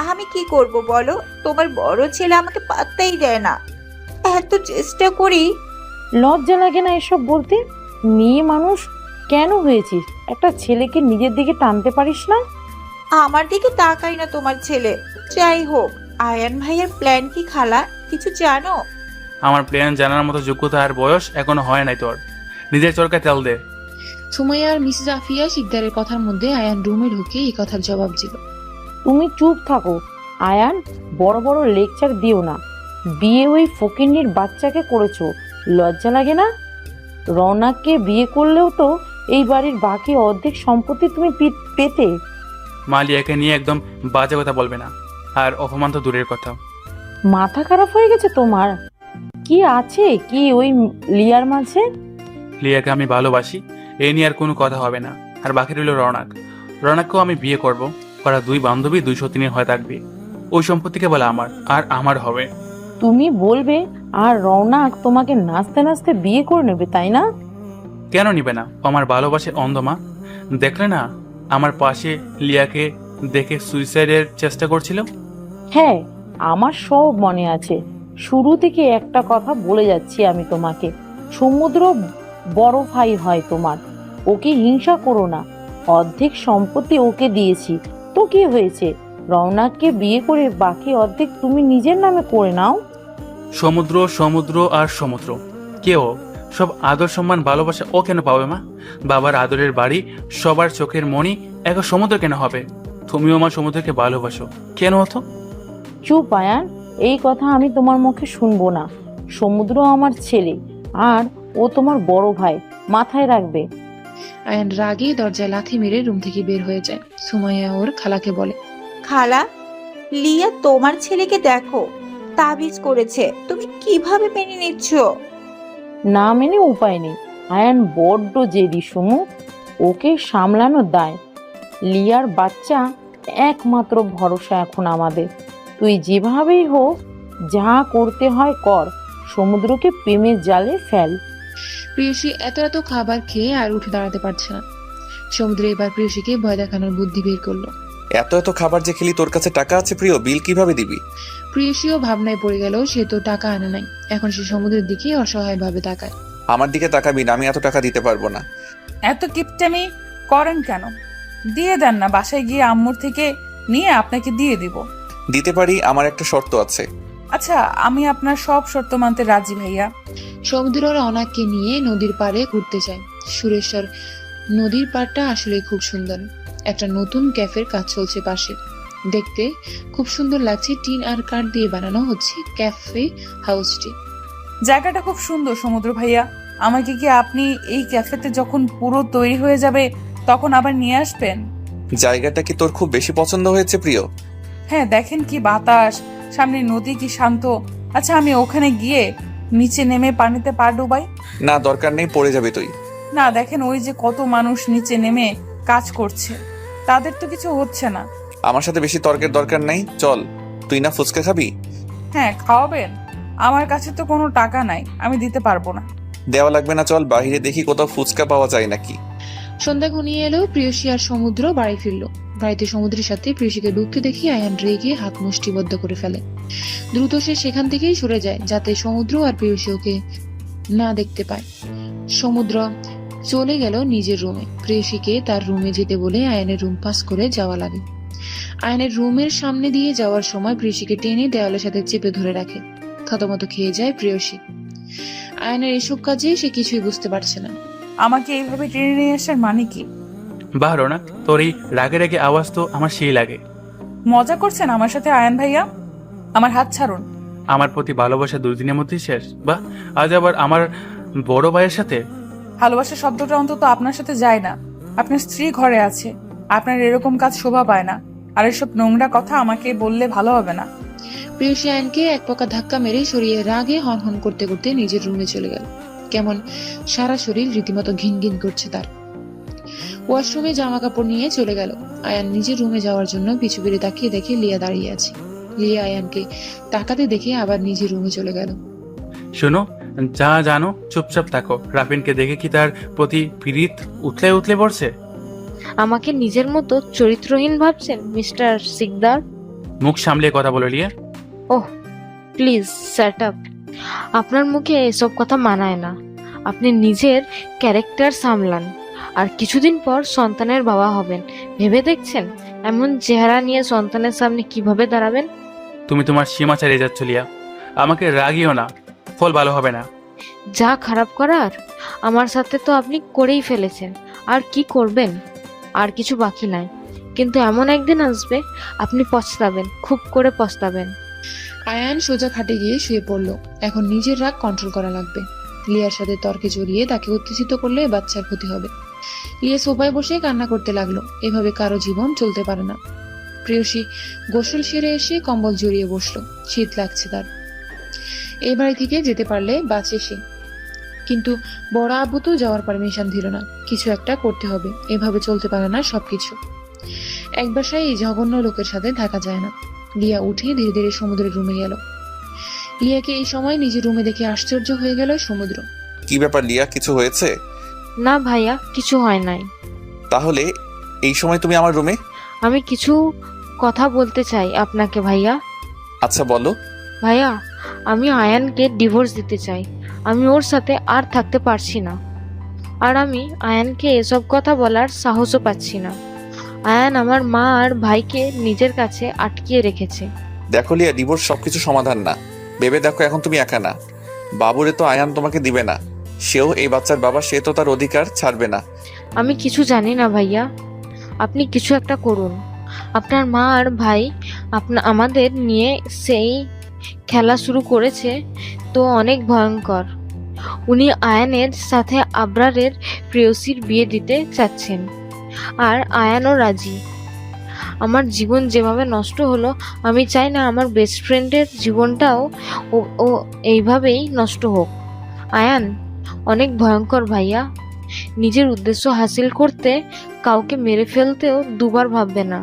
আমি কি করব বলো, তোমার বড় ছেলে আমাকে পাত্তাই দেয় না। এত চেষ্টা করি। লজ্জা লাগে না এসব বলতে? মেয়ে মানুষ কেন হয়েছিস? একটা ছেলেকে নিজের দিকে টানতে পারিস না? আমার দিকে তাকাই না তোমার ছেলে। যাই হোক, আয়ান ভাইয়ের প্ল্যান কি খালা, কিছু জানো? আমার প্ল্যান জানার মতো যোগ্যতা আর বয়স এখনো হয় নাই তোর। নিজের চরকায় তেল দে। সুমাইয়া আর মিসেস আফিয়া শিকদারের কথার মধ্যে আয়ান রুমে ঢুকে এই কথার জবাব দিল। তুমি চুপ থাকো আয়ান, বড় বড় লেকচার দিও না। বিয়ে ওই ফকিন্নির বাচ্চাকে করেছো, লজ্জা লাগে না? রওনাককে বিয়ে করলেও তো এই বাড়ির বাকি অর্ধেক সম্পত্তি তুমি পেতে। মালিয়াকে নিয়ে একদম বাজে কথা বলবে না, আর অপমান তো দূরের কথা। মাথা খারাপ হয়ে গেছে তোমার? কি আছে কি ওই লিয়ার মাঝে? লিয়াকে আমি ভালোবাসি, এ নিয়ে আর কোনো কথা হবে না। আর বাকি রইল রৌনক। রৌনককেও আমি বিয়ে করব। ওরা 2 বান্ধবী 2 সতীনের হয়ে থাকবে। ওই সম্পত্তিকে বলে আমার, আর আমার হবে। তুমি বলবে আর রওনাক তোমাকে নাচতে নাচতে বিয়ে করে নেবে, তাই না? কেন নিবে না? ও আমার ভালোবাসার অন্ধমা। দেখলে না আমার পাশে লিয়াকে দেখে সুইসাইডের চেষ্টা করছিল। হ্যাঁ, আমার সব মনে আছে। শুরু থেকে একটা কথা বলে যাচ্ছি আমি তোমাকে, সমুদ্র বড় ভাই হয় তোমার, ওকে হিংসা করো না। অর্ধেক সম্পত্তি ওকে দিয়েছি তো কি হয়েছে? রওনাককে বিয়ে করে বাকি অর্ধেক তুমি নিজের নামে করে নাও। সমুদ্র সমুদ্র আর সমুদ্র কেউ সব আদর সম্মান ভালোবাসা ও কেন পাবে মা? বাবার আদরের বাড়ি, সবার চোখের মণি এক সমুদ্র কেন হবে? তুমিও আমার সমুদ্রকে ভালোবাসো কেন হতো? চুপ আয়ান, এই কথা আমি তোমার মুখে শুনবো না। সমুদ্র আমার ছেলে আর ও তোমার বড় ভাই, মাথায় রাখবে। আয়ান রাগে দরজায় লাথি মেরে রুম থেকে বের হয়ে যায়। সুমাইয়া ওর খালাকে বলে, খালা, লিয়া তোমার ছেলেকে দেখো, তাবিজ করেছে। তুমি কিভাবে মেনে নিচ্ছ? না মেনে উপায় নেই। আয়ান বড্ড জেদি সমু, ওকে সামলানো দায়। লিয়ার বাচ্চা একমাত্র ভরসা এখন আমাদের। তুই যেভাবেই হোক যা করতে হয় কর, সমুদ্রকে প্রেমের জালে ফেল। প্রিয়সী এত এত খাবার খেয়ে আর উঠে দাঁড়াতে পারছে না। সমুদ্র এবার প্রিয়সীকে ভয় দেখানোর বুদ্ধি বের করলো। এত এত খাবার যে খেলি, তোর কাছে টাকা আছে প্রিয়, বিল কিভাবে দিবি? প্রিয়সীও ভাবনায় পড়ে গেল, সে তো টাকা আনে নাই। এখন সে সমুদ্রের দিকে অসহায় ভাবে তাকায়। আমার দিকে তাকাবি না, আমি এত টাকা দিতে পারবো না। এত কিপটামি করেন কেন? দিয়ে দেন না, বাসায় গিয়ে আম্মুর থেকে নিয়ে আপনাকে দিয়ে দিব। দিতে পারি, আমার একটা শর্ত আছে। আচ্ছা, আমি আপনার সব শর্ত মানতে রাজি ভাইয়া। সমুদ্র রওনাককে নিয়ে নদীর পাড়ে ঘুরতে যায়। সুরেশ্বর নদীর পাড়টা আসলে খুব সুন্দর। একটা নতুন ক্যাফের কাজ চলছে পাশে। দেখতে খুব সুন্দর লাগছে। টিন আর কাঠ দিয়ে বানানো হচ্ছে ক্যাফে হাউসটি। জায়গাটা খুব সুন্দর সমুদ্র ভাইয়া। আমাকে কি আপনি এই ক্যাফেতে যখন পুরো তৈরি হয়ে যাবে তখন আবার নিয়ে আসবেন? জায়গাটা কি তোর খুব বেশি পছন্দ হয়েছে প্রিয়? হ্যাঁ দেখেন কি বাতাস, সামনে নদী কি শান্ত। আচ্ছা আমি ওখানে গিয়ে নিচে নেমে পানিতে পা ডুবাই? না, দরকার নেই, পড়ে যাবে তুই। না দেখেন ওই যে কত মানুষ নিচে নেমে কাজ করছে, তাদের তো কিছু হচ্ছে না। আমার সাথে বেশি তর্কের দরকার নাই, চল। তুই না ফুচকা খাবি? হ্যাঁ খাওয়াবেন? আমার কাছে তো কোনো টাকা নাই, আমি দিতে পারবো না। দেওয়া লাগবে না, চল বাইরে দেখি কোথাও ফুচকা পাওয়া যায় নাকি। সন্ধ্যা ঘনিয়ে এলো, প্রিয়সী আর সমুদ্র বাড়ি ফিরল। বাড়িতে সমুদ্রের সাথে প্রিয়সীকে ঢুকতে দেখি আয়ান রেগে হাত মুষ্টিবদ্ধ করে ফেলে। দ্রুত সে সেখান থেকেই সরে যায় যাতে সমুদ্র আর প্রিয়সী ওকে না দেখতে পায়। সমুদ্র চলে গেল নিজের রুমে। প্রেয়সীকে তার রুমে যেতে বলে আয়নের রুম পাস করে যাওয়া লাগে। আয়নের রুমের সামনে দিয়ে যাওয়ার সময় প্রেয়সীকে টেনে দেওয়ালের সাথে চেপে ধরে রাখে। থতমত খেয়ে যায় প্রেয়সী। আয়নের এসব কাজে সে কিছুই বুঝতে পারছে না। আমাকে এইভাবে টেনে নিয়ে আসার মানে কি? বাহ রৌনক, তোর এই রাগে রাগে আওয়াজ তো আমার সেই লাগে। মজা করছেন আমার সাথে আয়ান ভাইয়া? আমার হাত ছাড়ুন। আমার প্রতি ভালোবাসা 2 দিনের মধ্যেই শেষ? বাহ, আজ আবার আমার বড় ভাইয়ের সাথে? ভালোবাসা শব্দটা অন্তত আপনার সাথে যায় না। আপনার স্ত্রী ঘরে আছে, আপনার এরকম কাজ শোভা পায় না। আর এসব নোংরা কথা আমাকে বললে ভালো হবে না। প্রেয়সী আয়নকে এক প্রকার ধাক্কা মেরে সরিয়ে রাগে হনহন করতে করতে নিজের রুমে চলে গেল। কেমন সারা শরীর রীতিমতো ঘিন ঘিন করছে তার। ওয়াশরুমে জামা কাপড় নিয়ে চলে গেল। আয়ান নিজের রুমে যাওয়ার জন্য পিছু ফিরে তাকিয়ে দেখে লিয়া দাঁড়িয়ে আছে। লিয়া আয়ানকে তাকাতে দেখে আবার নিজের রুমে চলে গেল। শোনো, যা জানো চুপচাপ থাকো। রাফিনকে দেখে কি তার প্রতি পীড়িত উতলে উতলে পড়ছে? আমাকে নিজের মতো চরিত্রহীন ভাবছেন মিস্টার সিকদার? মুখ সামলিয়ে কথা বলে লিয়া। ওহ প্লিজ শাট আপ। আপনার মুখে এসব কথা মানায় না। আপনি নিজের ক্যারেক্টার সামলান, আর কিছুদিন পর সন্তানের বাবা হবেন। ভেবে দেখছেন এমন চেহারা নিয়ে সন্তানের সামনে কিভাবে দাঁড়াবেন? তুমি তোমার সীমা ছাড়িয়ে যাচ্ছ লিয়া। আমাকে রাগিও না, ফল ভালো হবে না। যা খারাপ করার আমার সাথে তো আপনি করেই ফেলেছেন, আর কি করবেন? আর কিছু বাকি নাই, কিন্তু এমন একদিন আসবে আপনি পস্তাবেন, খুব করে পস্তাবেন। আয়ান সোজা খাটে গিয়ে শুয়ে পড়ল। এখন নিজের রাগ কন্ট্রোল করা লাগবে। লিয়ার সাথে তর্কে জড়িয়ে তাকে উত্তেজিত করলে বাচ্চার ক্ষতি হবে। লিয়া সোফায় বসে কান্না করতে লাগলো। এভাবে কারো জীবন চলতে পারে না। প্রেয়সী গোসল সেরে এসে কম্বল জড়িয়ে বসলো। শীত লাগছে তার। এই বাড়ি থেকে যেতে পারলে বাঁচে সে, কিন্তু বড় আব্বু তো যাওয়ার পারমিশন দিল না। কিছু একটা করতে হবে, এভাবে চলতে পারে না সবকিছু। এক বাসায় এই জঘন্য লোকের সাথে থাকা যায় না। লিয়া উঠে ধীরে ধীরে সমুদ্রের রুমে গেল। লিয়াকে এই সময় নিজের রুমে দেখে আশ্চর্য হয়ে গেল সমুদ্র। কি ব্যাপার লিয়া, কিছু হয়েছে? না ভাইয়া, কিছু হয় নাই। তাহলে এই সময় তুমি আমার রুমে? আমি কিছু কথা বলতে চাই আপনাকে ভাইয়া। আচ্ছা বলো। ভাইয়া, আমি আয়ানকে ডিভোর্স দিতে চাই। আমি ওর সাথে আর থাকতে পারছি না, আর আমি আয়ানকে এসব কথা বলার সাহসও পাচ্ছি না। আয়ান আমার মা আর ভাইকে নিজের কাছে আটকিয়ে রেখেছে। দেখো লিয়া, ডিভোর্স সবকিছু সমাধান না। ভেবে দেখো, এখন তুমি একা না। বাবুরে তো আয়ান তোমাকে দিবে না। সেও এই বাচ্চার বাবা, সে তো তার অধিকার ছাড়বে না। আমি কিছু জানি না ভাইয়া, আপনি কিছু একটা করুন। আপনার মা আর ভাই আমাদের নিয়ে সেই খেলা শুরু করেছে তো অনেক ভয়ঙ্কর। উনি আয়ানের সাথে আবরারের প্রেয়সীর বিয়ে দিতে চাচ্ছেন, আর আয়ানও রাজি। আমার জীবন যেভাবে নষ্ট হলো, আমি চাই না আমার বেস্ট ফ্রেন্ডের জীবনটাও ও এইভাবেই নষ্ট হোক। আয়ান অনেক ভয়ঙ্কর ভাইয়া। নিজের উদ্দেশ্য হাসিল করতে কাউকে মেরে ফেলতেও দুবার ভাববে না।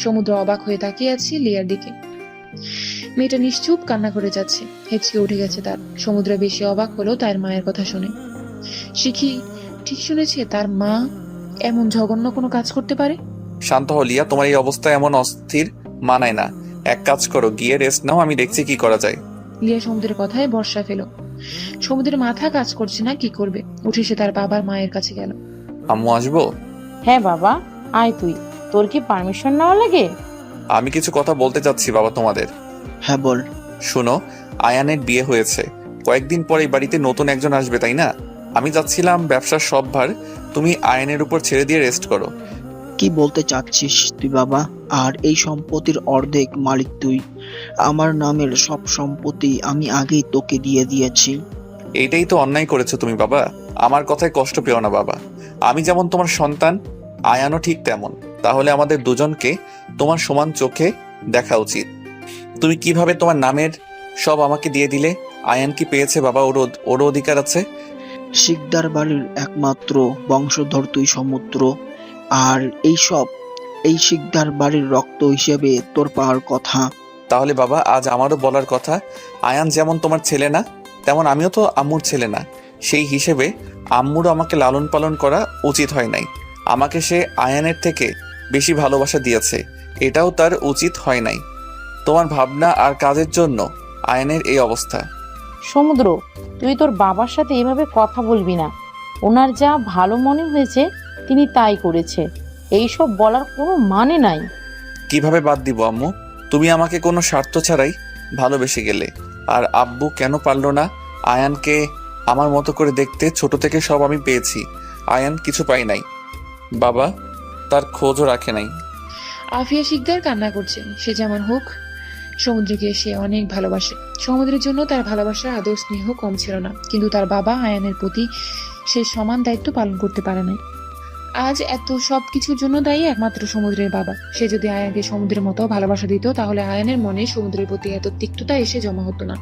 সমুদ্র অবাক হয়ে তাকিয়ে আছে লিয়ার দিকে। মেয়েটা নিশ্চুপ কান্না করে যাচ্ছে। হেঁচকে উঠে গেছে তার। সমুদ্র বেশি অবাক হলো তার মায়ের কথা শুনে। শিখি ঠিক শুনেছে, তার মা এমন জঘন্য কোনো কাজ করতে পারে? শান্ত হও লিয়া, তোমার এই অবস্থা এমন অস্থির মানায় না। এক কাজ করো, গিয়ে রেস্ট নাও, আমি দেখছি কি করা যায়। লিয়া সমুদ্রের কথায় বর্ষা ফেলো। সমুদ্রের মাথা কাজ করছে না, কি করবে। উঠে সে তার বাবার মায়ের কাছে গেল। আম্মু আসবো? হ্যাঁ বাবা, আয় তুই। তোর কি পারমিশন নেওয়া লাগে? আমি কিছু কথা বলতে চাচ্ছি বাবা তোমাদের। হ্যাঁ বল। শুনো, আয়ানের বিয়ে হয়েছে। কয়েকদিন পর এই বাড়িতে নতুন একজন আসবে, তাই না? আমি চাচ্ছিলাম ব্যবসার সব ভার তুমি আয়ানের উপর ছেড়ে দিয়ে রেস্ট করো। কি বলতে চাচ্ছিস তুই বাবা? আর এই সম্পত্তির অর্ধেক মালিক তুই। আমার নামের সব সম্পত্তি আমি আগেই তোকে দিয়ে দিয়েছি। এইটাই তো অন্যায় করেছো তুমি বাবা। আমার কথায় কষ্ট পেও না বাবা। আমি যেমন তোমার সন্তান, আয়ানও ঠিক তেমন। তাহলে আমাদের দুজনকে তোমার সমান চোখে দেখা উচিত। তুমি কিভাবে তোমার নামের সব আমাকে দিয়ে দিলে? আয়ান কি পেয়েছে বাবা? ওর অধিকার আছে। শিকদার বাড়ির একমাত্র বংশধর তুই সমুদ্র, আর এই শিকদার বাড়ির রক্ত হিসেবে তোর পাওয়ার কথা। তাহলে বাবা, আজ আমারও বলার কথা, আয়ান যেমন তোমার ছেলে না, তেমন আমিও তো আম্মুর ছেলে না। সেই হিসেবে আম্মুরও আমাকে লালন পালন করা উচিত হয় নাই। আমাকে সে আয়ানের থেকে বেশি ভালোবাসা দিয়েছে, এটাও তার উচিত হয় নাই। তোমার ভাবনা আর কাজের জন্য আয়ানের এই অবস্থা। সমুদ্র, তুই তোর বাবার সাথে এভাবে কথা বলবি না। ওনার যা ভালো মনে হয়েছে তিনি তাই করেছে, এইসব বলার কোনো মানে নাই। কিভাবে বাদ দিব আম্মু? তুমি আমাকে কোনো স্বার্থ ছাড়াই ভালোবেসে গেলে, আর আব্বু কেন পারলো না আয়ানকে আমার মতো করে দেখতে? ছোট থেকে সব আমি পেয়েছি, আয়ান কিছু পাই নাই। বাবা তার খোঁজও রাখে নাই। আফিয়া শিকদার কান্না করছে। সে যেমন হোক সমুদ্রকে সে অনেক ভালোবাসে। সমুদ্রের জন্য তার ভালোবাসা আদর স্নেহ কম ছিল না, কিন্তু তার বাবা আয়ানের প্রতি সে সমান দায়িত্ব পালন করতে পারে নাই। আজ এত সব কিছুর জন্য দায়ী একমাত্র সমুদ্রের বাবা। সে যদি আয়ানকে সমুদ্রের মতো ভালোবাসা দিত, তাহলে আয়ানের মনে সমুদ্রের প্রতি এত তিক্ততা এসে জমা হতো না।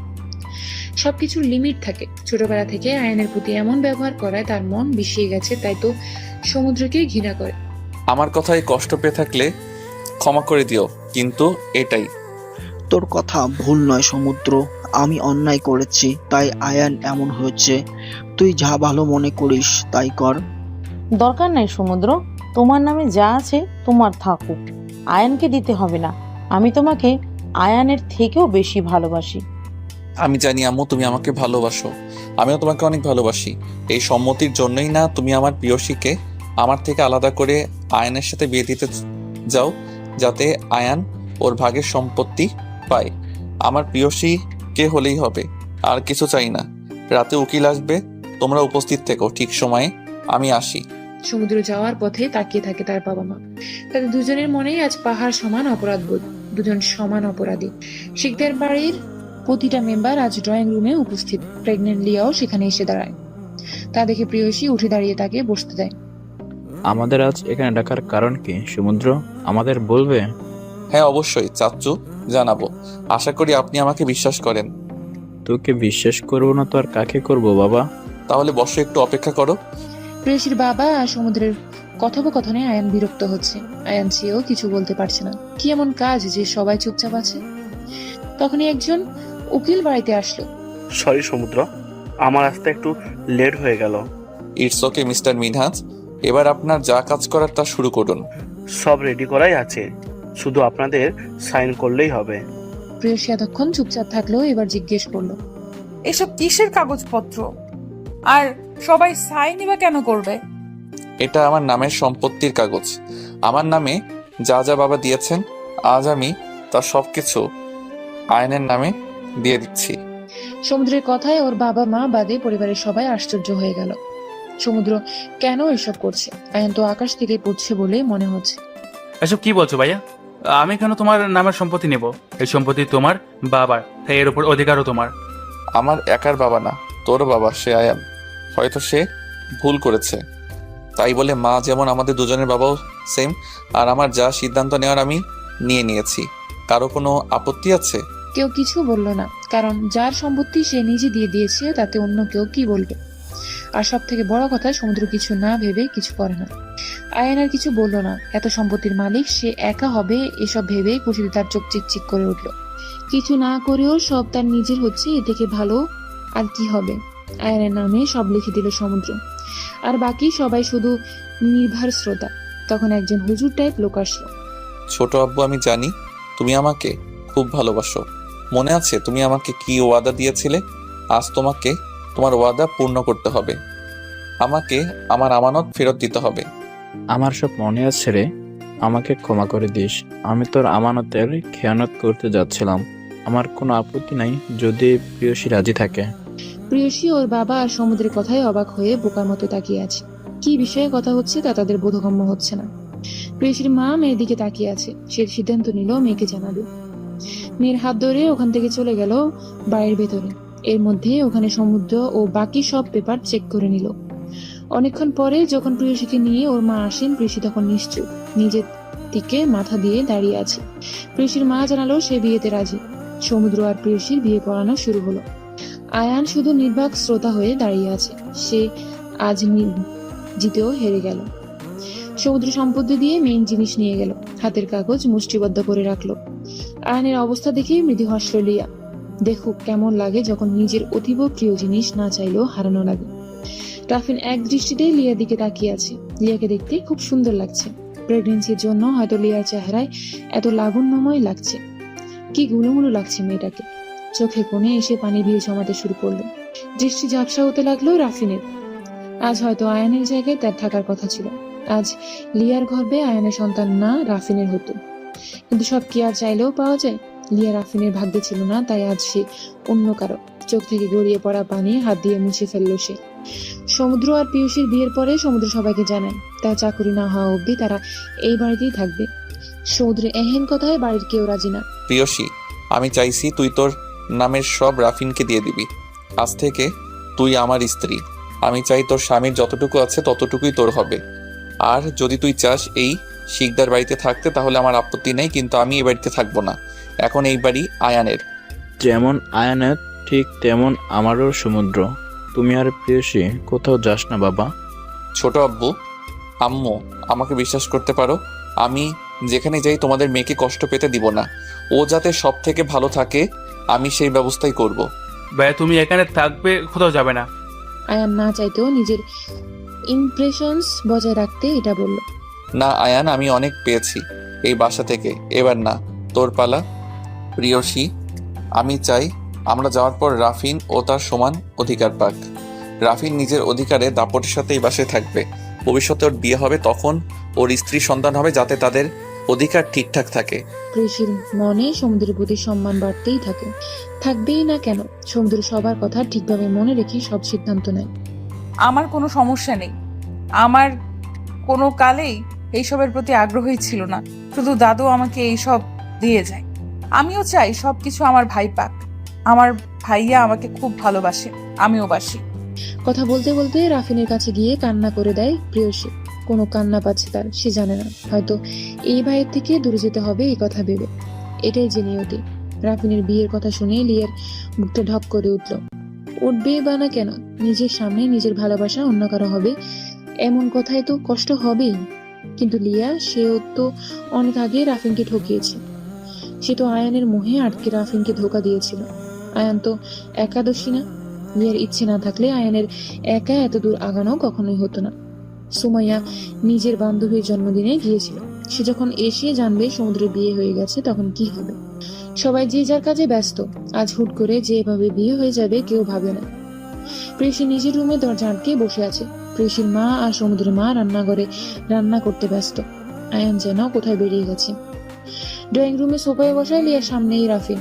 সবকিছুর লিমিট থাকে। ছোটবেলা থেকে আয়ানের প্রতি এমন ব্যবহার করায় তার মন বিষিয়ে গেছে, তাই তো সমুদ্রকে ঘৃণা করে। আমার কথায় কষ্ট পেয়ে থাকলে ক্ষমা করে দিও, কিন্তু এটাই। তোর কথা ভুল নয় সমুদ্র, আমি অন্যায় করেছি, তাই আয়ান এমন হয়েছে। তুই যা ভালো মনে করিস তাই কর। দরকার নাই সমুদ্র, তোমার নামে যা আছে তোমার থাকুক, আয়ানকে দিতে হবে না। আমি তোমাকে আয়ানের থেকেও বেশি ভালোবাসি। আমি জানি আম্মু তুমি আমাকে ভালোবাসো, আমিও তোমাকে অনেক ভালোবাসি। এই সম্মতির জন্যই না তুমি আমার প্রিয়সীকে আমার থেকে আলাদা করে আয়ানের সাথে বিয়ে দিতে যাও, যাতে আয়ান ওর ভাগের সম্পত্তি পায়। আমার প্রিয়সী কে হলেই হবে, আর কিছু চাই না। রাতে উকিল আসবে, তোমরা উপস্থিত থেকো ঠিক সময়ে। আমি আসি। সমুদ্র যাওয়ার পথে তাকিয়ে থাকে তার বাবা মা। তাদের দুজনের মনেই আজ পাহাড় সমান অপরাধবোধ, দুজন সমান অপরাধী। শিকদার বাড়ির প্রতিটা মেম্বার আজ ড্রয়িং রুমে উপস্থিত। প্রেগনেন্ট লিয়াও সেখানে এসে দাঁড়ায়। তা দেখে প্রিয়সী উঠে দাঁড়িয়ে তাকে বসতে দেয়। আমাদের আজ এখানে ডাকার কারণ কি সমুদ্র, আমাদের বলবে? হ্যাঁ অবশ্যই চাচ্চু, জানাবো। আশা করি আপনি আমাকে বিশ্বাস করেন। তোকে বিশ্বাস করবো না তো আর কাকে করবো বাবা? তাহলে বসে একটু অপেক্ষা করো। প্রেয়সীর বাবা আর সমুদ্রের কথোপকথনে আয়ান বিরক্ত হচ্ছে। আয়ান চেয়েও কিছু বলতে পারছে না। কি এমন কাজ যে সবাই চুপচাপ আছে? তখনই একজন উকিল বাড়িতে আসলো। সরি সমুদ্র, আমার আসতে একটু লেট হয়ে গেল। ইটস ওকে মিস্টার মিনহাজ, এবার আপনার যা কাজ করার তা শুরু করুন। সব রেডি করাই আছে, শুধু আপনাদের সাইন করলেই হবে। প্রেয়সী এতক্ষণ চুপচাপ থাকলেও এবার জিজ্ঞেস করলো, এসব কিসের কাগজপত্র? আর সবাই সাইন বা কেন করবে? এটা আমার নামের সম্পত্তির কাগজ। আমার নামে যা যা বাবা দিয়েছেন, আজ আমি তার সবকিছু আয়নের নামে দিয়ে দিচ্ছি। সমুদ্রের কথায় ওর বাবা মা বাদে পরিবারের সবাই আশ্চর্য হয়ে গেল। সমুদ্র কেন এসব করছে? আয়ান তো আকাশ থেকে পড়ছে বলে মনে হচ্ছে। এসব কি বলছো ভাইয়া? আমি কেন তোমার নামের সম্পত্তি নেব? এই সম্পত্তি তোমার বাবার, তাই এর উপর অধিকারও তোমার। আমার একার বাবা না, তোর বাবা সে আয়ান। হয়তো সে ভুল করেছে, তাই বলে মা যেমন আমাদের দুজনের বাবাও সেম। আর আমার যা সিদ্ধান্ত নেওয়ার আমি নিয়ে নিয়েছি। কারো কোনো আপত্তি আছে? কেউ কিছু বলল না, কারণ যার সম্পত্তি সে নিজে দিয়ে দিয়েছে তাতে অন্য কেউ কি বলবে। আর সব থেকে বড় কথা, সমুদ্র কিছু না ভেবে কিছু করে না। আয়ান আর কিছু বলল না। এত সম্পত্তির মালিক সে একা হবে এসব ভেবে খুশিতে তার চোখ চিকচিক করে উঠল। কিছু না করেও সব তার নিজের হচ্ছে, এ থেকে ভালো আর কি হবে। আয়ানের নামে সব লিখে দিল সমুদ্র, আর বাকি সবাই শুধু নির্ভর শ্রোতা। তখন একজন হুজুর টাইপ লোক আসলো। ছোট আব্বু, আমি জানি তুমি আমাকে খুব ভালোবাসো। মনে আছে তুমি আমাকে কি ওয়াদা দিয়েছিলে? আজ তোমাকে তোমার ওয়াদা পূর্ণ করতে হবে। আমাকে আমার আমানত ফেরত দিতে হবে। আমার সব মনে আছে রে, আমাকে ক্ষমা করে দিস। আমি তোর আমানতের খেয়ানত করতে যাচ্ছিলাম। আমার কোনো আপত্তি নাই যদি প্রিয়সী রাজি থাকে। প্রিয়সী ওর বাবা আর সমুদ্রের কথায় অবাক হয়ে বোকার মতো তাকিয়ে আছে। কি বিষয়ে কথা হচ্ছে তা তাদের বোধগম্য হচ্ছে না। প্রিয়সীর মা মেয়ের দিকে তাকিয়ে আছে। সে সিদ্ধান্ত নিল মেয়েকে জানাবে। মেয়ের হাত ধরে ওখান থেকে চলে গেল বাড়ির ভেতরে। এর মধ্যে ওখানে সমুদ্র ও বাকি সব পেপার চেক করে নিল। অনেকক্ষণ পরে যখন প্রিয়সীকে নিয়ে ওর মা আসেন, প্রিয়সী তখন নিশ্চুপ। নিজের দিকে মাথা দিয়ে দাঁড়িয়ে আছে। প্রেয়সীর মা জানালো সে বিয়েতে রাজি। সমুদ্র আর প্রেয়সীর বিয়ে পড়ানো শুরু হলো। আয়ান শুধু নির্বাক শ্রোতা হয়ে দাঁড়িয়ে আছে। সে আজ জিতেও হেরে গেল। সমুদ্র সম্পত্তি দিয়ে মেইন জিনিস নিয়ে গেল, হাতের কাগজ মুষ্টিবদ্ধ করে রাখলো। আয়ানের অবস্থা দেখে মৃদু হাসল লিয়া। দেখুক কেমন লাগে যখন নিজের অতীব প্রিয় জিনিস না চাইলেও হারানো লাগে। রাফিন এক দৃষ্টিতে লিয়ার দিকে তাকিয়ে আছে। লিয়াকে দেখতে খুব সুন্দর লাগছে। প্রেগনেন্সির জন্য হয়তো লিয়ার চেহারায় এত লাবণ্যময় লাগছে। কি গুলুমুলু লাগছে মেয়েটাকে। চোখে কোণে এসে পানি দিয়ে জমাতে শুরু করলো। দৃষ্টি ঝাপসা হতে লাগলো রাফিনের। আজ হয়তো আয়ানের জায়গায় তার থাকার কথা ছিল। আজ লিয়ার গর্ভে আয়ানের সন্তান না রাফিনের হতো। কিন্তু সব কি আর চাইলেও পাওয়া যায়? লিয়া রাফিনের ভাগ্যে ছিল না, তাই আজ সে অন্য কারো। চোখ থেকে গড়িয়ে পড়া পানি হাত দিয়ে মুছে ফেললো সে। সমুদ্র আর পিয়ুষের বিয়ের পরে সমুদ্র সবাইকে জানায় তার চাকরি না হওয়া অবধি তারা এই বাড়িতেই থাকবে। সমুদ্রের এহেন কথায় বাড়ির কেউ রাজি না। প্রিয়সী, আমি চাইছি তুই তোর নামের সব রাফিনকে দিয়ে দিবি। আজ থেকে তুই আমার স্ত্রী। আমি চাই তোর স্বামীর যতটুকু আছে ততটুকুই তোর হবে। আর যদি তুই চাস এই শিকদার বাড়িতে থাকতে তাহলে আমার আপত্তি নেই, কিন্তু আমি এই বাড়িতে থাকবো না। এখন এই বাড়ি আয়ানের। যেমন আয়ানের ঠিক তেমন আমারও সমুদ্র। তুমি আর প্রেয়সী কোথাও যাস না বাবা। ছোট আব্বু, আম্মু, আমাকে বিশ্বাস করতে পারো। আমি যেখানে যাই তোমাদের মেয়েকে কষ্ট পেতে দিব না। ও যাতে সব থেকে ভালো থাকে আমি সেই ব্যবস্থাই করব। ভাইয়া তুমি এখানে থাকবে, কোথাও যাবে না। আয়ান না চাইতেও নিজের ইমপ্রেশনস বজায় রাখতে এটা বলল। না আয়ান, আমি অনেক পেয়েছি এই বাসা থেকে, এবার না, তোর পালা। প্রিয়সী, আমি চাই আমরা যাওয়ার পর রাফিন ও তার সমান অধিকার পাক। রাফিন নিজের অধিকারে দাপটের সাথে এই বাসায় থাকবে। ভবিষ্যতে ওর বিয়ে হবে, তখন ওর স্ত্রী সন্তান হবে, যাতে তাদের অধিকার ঠিকঠাক থাকে। প্রেয়সীর মনে সমুদ্রের প্রতি সম্মান বাড়তেই থাকে। থাকবেই না কেন? সমুদ্র সবার কথা ঠিকভাবে মনে রেখে সব সিদ্ধান্ত নেয়। আমার কোনো সমস্যা নেই। আমার কোনো কালেই এইসবের প্রতি আগ্রহই ছিল না। শুধু দাদু আমাকে এইসব দিয়ে যায়। আমিও চাই সবকিছু আমার ভাই পাক। আমার ভাইয়া আমাকে খুব ভালোবাসে, আমিও বাসি। কথা বলতে বলতে রাফিনের কাছে গিয়ে কান্না করে দেয় প্রেয়সী। কোনো কান্না পাচ্ছে তার, সে জানে না। হয়তো এই ভাইয়ের থেকে দূরে যেতে হবে এই কথা ভেবে। এটাই যে নিয়তি। রাফিনের বিয়ের কথা শুনে লিয়ার বুকটা ঢক করে উঠল। উঠবে বা না কেন? নিজের সামনে নিজের ভালোবাসা অন্য কারো হবে এমন কথায় তো কষ্ট হবেই। কিন্তু লিয়া, সেও তো অনেক আগে রাফিনকে ঠকিয়েছে। সে তো আয়ানের মোহে আটকে রাফিনকে ধোকা দিয়েছিল। আয়ান তো একাদশী না। লিয়ার ইচ্ছে না থাকলে আয়ানের একা এত দূর আগানো কখনোই হতো না। সুমাইয়া নিজের বান্ধবীর জন্মদিনে গিয়েছিল। সে যখন এসে জানবে সমুদ্রের বিয়ে হয়ে গেছে তখন কি হবে? সবাই যে যার কাজে ব্যস্ত। আজ হুট করে যেভাবে বিয়ে হয়ে যাবে কেউ ভাবে না। প্রেয়সী নিজের রুমে দরজা আটকে বসে আছে। প্রেয়সীর মা আর সমুদ্রের মা রান্নাঘরে রান্না করতে ব্যস্ত। আয়ান যেন কোথায় বেরিয়ে গেছে। ড্রয়িং রুমে সোফায় বসায় লিয়ার সামনেই রাফিন।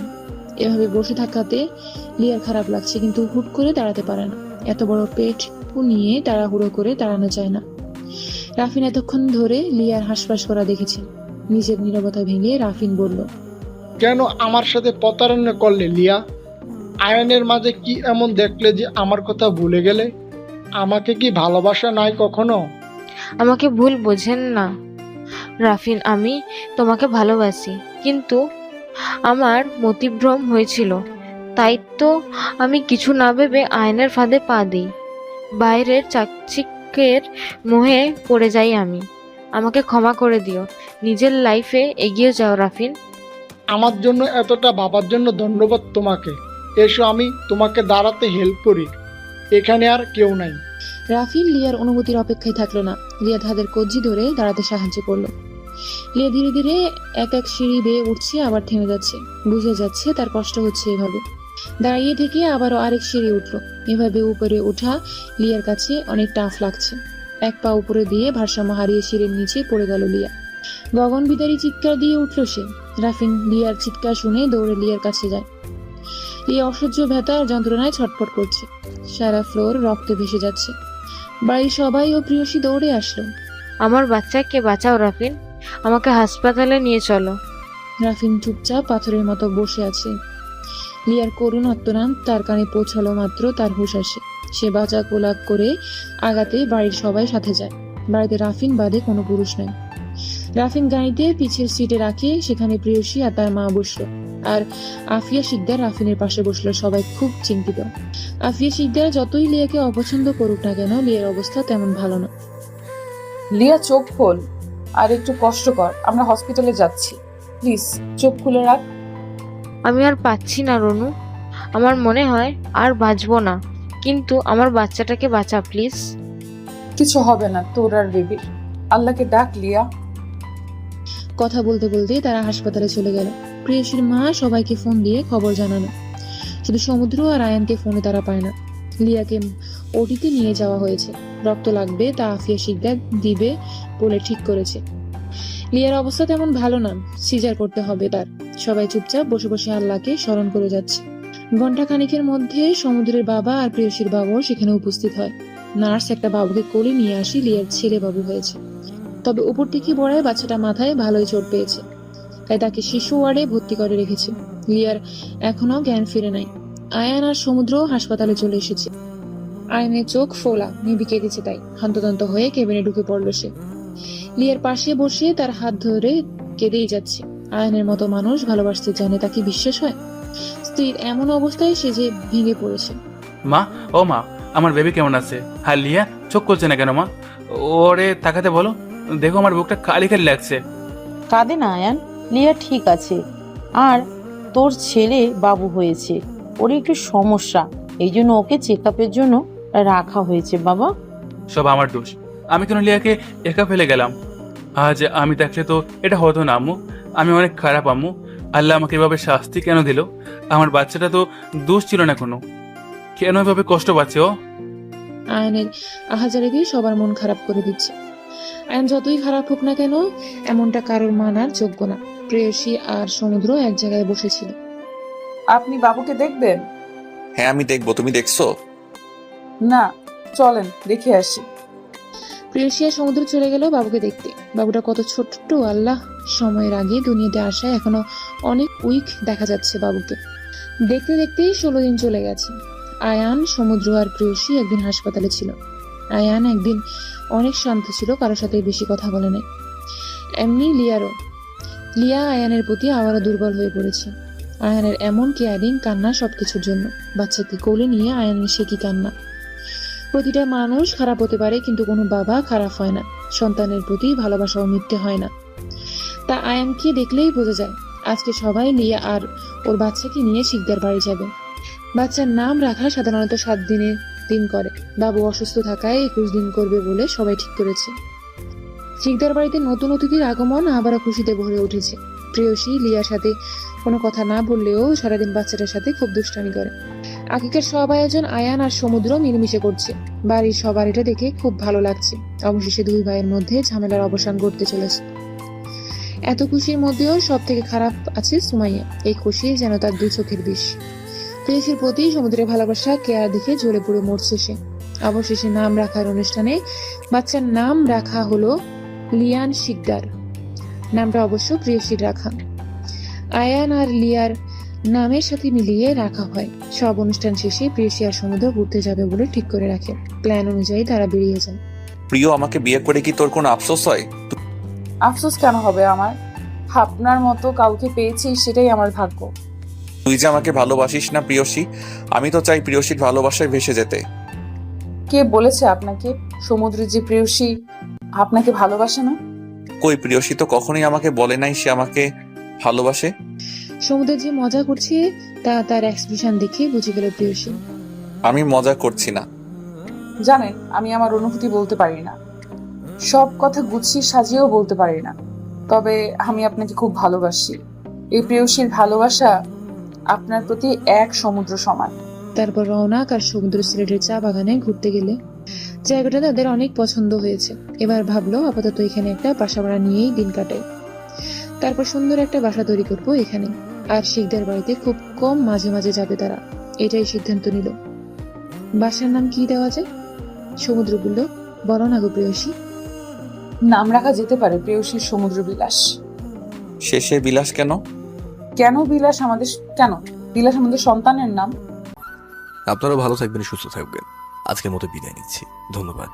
এভাবে বসে থাকাতে লিয়ার খারাপ লাগছে, কিন্তু হুট করে দাঁড়াতে পারে না। এত বড় পেট নিয়ে তাড়াহুড়ো করে দাঁড়ানো যায় না। রাফিন এতক্ষণ ধরে লিয়ার হাসপাস করা দেখেছে। নিজের নীরবতা ভেঙে রাফিন বলল, কেন আমার সাথে প্রতারণা করলে লিয়া? আয়নের মাঝে কি এমন দেখলে যে আমার কথা ভুলে গেলে? আমাকে কি ভালোবাসা নাই কখনো? আমাকে ভুল বোঝেন না রাফিন, আমি তোমাকে ভালোবাসি, কিন্তু আমার মতিভ্রম হয়েছিল। তাই তো আমি কিছু না ভেবে আয়নের ফাঁদে পা দিই। বাইরের চাকচিক্যের মোহে পড়ে যাই আমি। আমাকে ক্ষমা করে দিও। নিজের লাইফে এগিয়ে যাও রাফিন। আমার জন্য এতটা ভাবার জন্য ধন্যবাদ তোমাকে। এসো আমি তোমাকে দাঁড়াতে হেল্প করি। এখানে আর কেউ নাই। রাফিন লিয়ার অনুমতির অপেক্ষায় থাকলো না। লিয়া তাদের কবজি ধরে দাঁড়াতে সাহায্য করলো। লিয়া ধীরে ধীরে এক এক সিঁড়ি বেয়ে উঠছে, আবার থেমে যাচ্ছে। বুঝে যাচ্ছে তার কষ্ট হচ্ছে। এভাবে দাঁড়িয়ে থেকে আবারও আরেক সিঁড়ি উঠলো। এভাবে উপরে ওঠা লিয়ার কাছে অনেক টাফ লাগছে। এক পা উপরে দিয়ে ভারসাম্য হারিয়ে সিঁড়ির নিচে পড়ে গেল লিয়া। গগন বিদারী চিৎকার দিয়ে উঠল সে। রাফিন লিয়ার চিৎকার শুনে দৌড়ে লিয়ার কাছে যায়। লিয়া অসহ্য ব্যথা আর যন্ত্রণায় ছটফট করছে। সারা ফ্লোর রক্তে ভেসে যাচ্ছে। বাড়ির সবাই ও প্রিয়সী দৌড়ে আসলো। আমার বাচ্চাকে বাঁচাও রাফিন, আমাকে হাসপাতালে নিয়ে চলো। রাফিন চুপচাপ পাথরের মতো বসে আছে। লিয়ার করুণ আত্মনাদ তার কানে পৌঁছালো মাত্র তার হুঁশ আসে। সে বাঁচা কোলাপ করে আগাতে বাড়ির সবাই সাথে যায়। বাড়িতে রাফিন বাদে কোনো পুরুষ নাই। রাফিন গাড়িতে পিছের সিটে রাখে, সেখানে প্রেয়সী আর তার মা বসলো, আর আফিয়া শিকদার রাফিনের পাশে বসলো। সবাই খুব চিন্তিত। আফিয়া শিকদার যতই লিয়াকে অপছন্দ করুক না কেন, লিয়ার অবস্থা তেমন ভালো না। লিয়া চোখ খোল, আর একটু কষ্ট কর, আমরা হসপিটালে যাচ্ছি, প্লিজ চোখ খুলে রাখ। আমি আর পাচ্ছি না রনু, আমার মনে হয় আর বাঁচবো না, কিন্তু আমার বাচ্চাটাকে বাঁচা প্লিজ। কিছু হবে না তোর আর বেবির, আল্লাহকে ডাক লিয়া। কথা বলতে বলতে তারা হাসপাতালে চলে গেল। প্রেয়সীর মা সবাইকে ফোন দিয়ে খবর জানানো, শুধু সমুদ্র আর আয়ানকে ফোনে তারা পায় না। লিয়াকে ওটিতে নিয়ে যাওয়া হয়েছে, রক্ত লাগবে তা আফিয়া শিকদার দিবে বলে ঠিক করেছে। লিয়ার অবস্থা তেমন ভালো না, সিজার করতে হবে তার। সবাই চুপচাপ বসে বসে আল্লাহকে স্মরণ করে যাচ্ছে। ঘন্টা খানিকের মধ্যে সমুদ্রের বাবা আর প্রেয়সীর বাবাও সেখানে উপস্থিত হয়। নার্স একটা বাবুকে কোলে নিয়ে আসি, লিয়ার ছেলে বাবু হয়েছে। তবে উপর থেকে বড়ায় বাচ্চাটা মাথায় ভালোই চোট পেয়েছে, তাই তাকে শিশু ওয়ার্ডে ভর্তি করে রেখেছে। লিয়ার এখনো জ্ঞান ফিরে নাই। আয়ান আর সমুদ্র হাসপাতালে চলে এসেছে। আয়নের চোখ ফোলা, নিবি কেঁদেছে, তাই হন্তদন্ত হয়ে কেবিনে ঢুকে পড়ল সে। লিয়ার পাশে বসে তার হাত ধরে কেঁদেই যাচ্ছে। আয়নের মতো মানুষ ভালোবাসতে জানে, তাকে বিশ্বাস হয়? স্ত্রীর এমন অবস্থায় সে যে ভেঙে পড়েছে। মা, ও মা, আমার বেবি কেমন আছে? হ্যাঁ লিয়া, চোখ করছে না কেন মা? ওরে তাকাতে বলো, দেখো আমার বুকটা খালি খালি লাগছে। কাঁদে না আয়ান, লিয়া ঠিক আছে। আর তোর ছেলে বাবু হয়েছে, ওর একটু সমস্যা, এই জন্য ওকে চেক আপের জন্য রাখা হয়েছে বাবা। সব আমার দোষ, আমি কেন লিয়াকে একা ফেলে গেলাম? আজ আমি থাকলে তো এটা হতো না আম্মু, আমি অনেক খারাপ আম্মু। আল্লাহ আমাকে এভাবে শাস্তি কেন দিল? আমার বাচ্চাটা তো দোষ ছিল না কোনো, কেন এভাবে কষ্ট পাচ্ছে ও? আয়নের আহাজারি দিয়ে সবার মন খারাপ করে দিচ্ছে। আয়ন যতই খারাপ হোক না কেন, এমনটা কারোর মানার যোগ্য না। প্রেয়সী আর সমুদ্র এক জায়গায় বসেছিল। আপনি বাবুকে দেখবেন? হ্যাঁ আমি দেখবো, তুমি দেখছো? না, চলেন দেখে আসি। প্রেয়সী আর সমুদ্র চলে গেল বাবুকে দেখতে। বাবুটা কত ছোট্ট আল্লাহ! সময়ের আগে দুনিয়াতে আসায় এখনো অনেক উইক দেখা যাচ্ছে বাবুকে। দেখতে দেখতেই 16 দিন চলে গেছে। আয়ান, সমুদ্র আর প্রেয়সী একদিন হাসপাতালে ছিল। আয়ান একদিন অনেক শান্ত ছিল, কারোর সাথে বেশি কথা বলে নাই। এমনি লিয়ারও। লিয়া আয়ানের প্রতি আবারও দুর্বল হয়ে পড়েছে। আয়ানের এমন কেয়ারিং, কান্না সবকিছুর জন্য। বাচ্চাকে কোলে নিয়ে আয়ানের সে কি কান্না! প্রতিটা মানুষ খারাপ হতে পারে, কিন্তু কোনো বাবা খারাপ হয় না। সন্তানের প্রতি ভালোবাসাও মিথ্যে হয় না, তা আয়ানকে দেখলেই বোঝা যায়। আজকে সবাই লিয়া আর ওর বাচ্চাকে নিয়ে শিকদার বাড়ি যাবে। বাচ্চার নাম রাখা সাধারণত 7 দিনের দিন করে, বাবু অসুস্থ থাকায় 21 দিন করবে বলে সবাই ঠিক করেছে। শিকদার বাড়িতে নতুন অতিথির আগমন আবারও খুশিতে ভরে উঠেছে। প্রেয়সী লিয়ার সাথে কোনো কথা না বললেও সারাদিন বাচ্চাটার সাথে খুব দুষ্টামি করে। আকিকার সব আয়োজন আয়ান আর সমুদ্র মিলেমিশে করছে। বাড়ির সবার এটা দেখে খুব ভালো লাগছে। অবশেষে 2 ভাইয়ের মধ্যে ঝামেলার অবসান ঘটতে চলেছে। এত খুশির মধ্যেও সব থেকে খারাপ আছে সুমাইয়া। এই খুশি যেন তার 2 চোখের বিষ। প্রেয়সীর প্রতি সমুদ্রের ভালোবাসা, কেয়ার দেখে জ্বলে পুড়ে মরছে সে। অবশেষে নাম রাখার অনুষ্ঠানে বাচ্চার নাম রাখা হলো লিয়ান শিকদার। নামটা অবশ্য প্রেয়সীর রাখা। আয়ান আর লিয়ার নামের সাথে মিলিয়ে রাখা হয়। সব অনুষ্ঠান শেষে প্রেয়সী আর সমুদ্র ঘুরতে যাবে বলে ঠিক করে রাখে। প্ল্যান অনুযায়ী তারা বেরিয়ে যায়। প্রিয়, আমাকে বিয়ে করে কি তোর কোনো আফসোস হয়? আফসোস কেন হবে আমার? আপনার মতো কাউকে পেয়েছি, সেটাই আমার ভাগ্য। তুই যে আমাকে ভালোবাসিস না প্রিয়সী, আমি তো চাই প্রিয়সীর ভালোবাসায় ভেসে যেতে। কে বলেছে আপনাকে সমুদ্রের যে প্রেয়সী আপনাকে ভালোবাসে না? কই, প্রিয়সী তো কখনোই আমাকে বলে নাই সে আমাকে ভালোবাসে। সমুদ্র যে মজা করছে তা তার এক্সপ্রেশন দেখে বুঝে গেল প্রেয়সী। আমি মজা করছি না। জানেন, আমি আমার অনুভূতি বলতে পারি না, সব কথা গুছিয়ে সাজিয়েও বলতে পারি না, তবে আমি আপনাকে খুব ভালোবাসি। এই প্রেয়সীর ভালোবাসা আপনার প্রতি এক সমুদ্র সমান। তারপর রওনাক আর সমুদ্র সিলেটের চা বাগানে ঘুরতে গেলে জায়গাটা তাদের অনেক পছন্দ হয়েছে। এবার ভাবলো আপাতত এখানে একটা বাসা ভাড়া নিয়েই দিন কাটাই। তারপর সুন্দর একটা বাসা তৈরি করবো এখানে। আর শিকদার বাড়িতে খুব কম মাঝে মাঝে যাবে তারা, এটাই সিদ্ধান্ত নিল। বাসার নাম কি দেওয়া যায়? সমুদ্র বলল, বলো না গো প্রেয়সী। নাম রাখা যেতে পারে প্রেয়সীর সমুদ্র বিলাস। শেষে বিলাস কেন? কেন বিলাস? কেন বিলাস আমাদের সন্তানের নাম। আপনারা ভালো থাকবেন, সুস্থ থাকবেন। আজকের মতো বিদায় নিচ্ছি, ধন্যবাদ।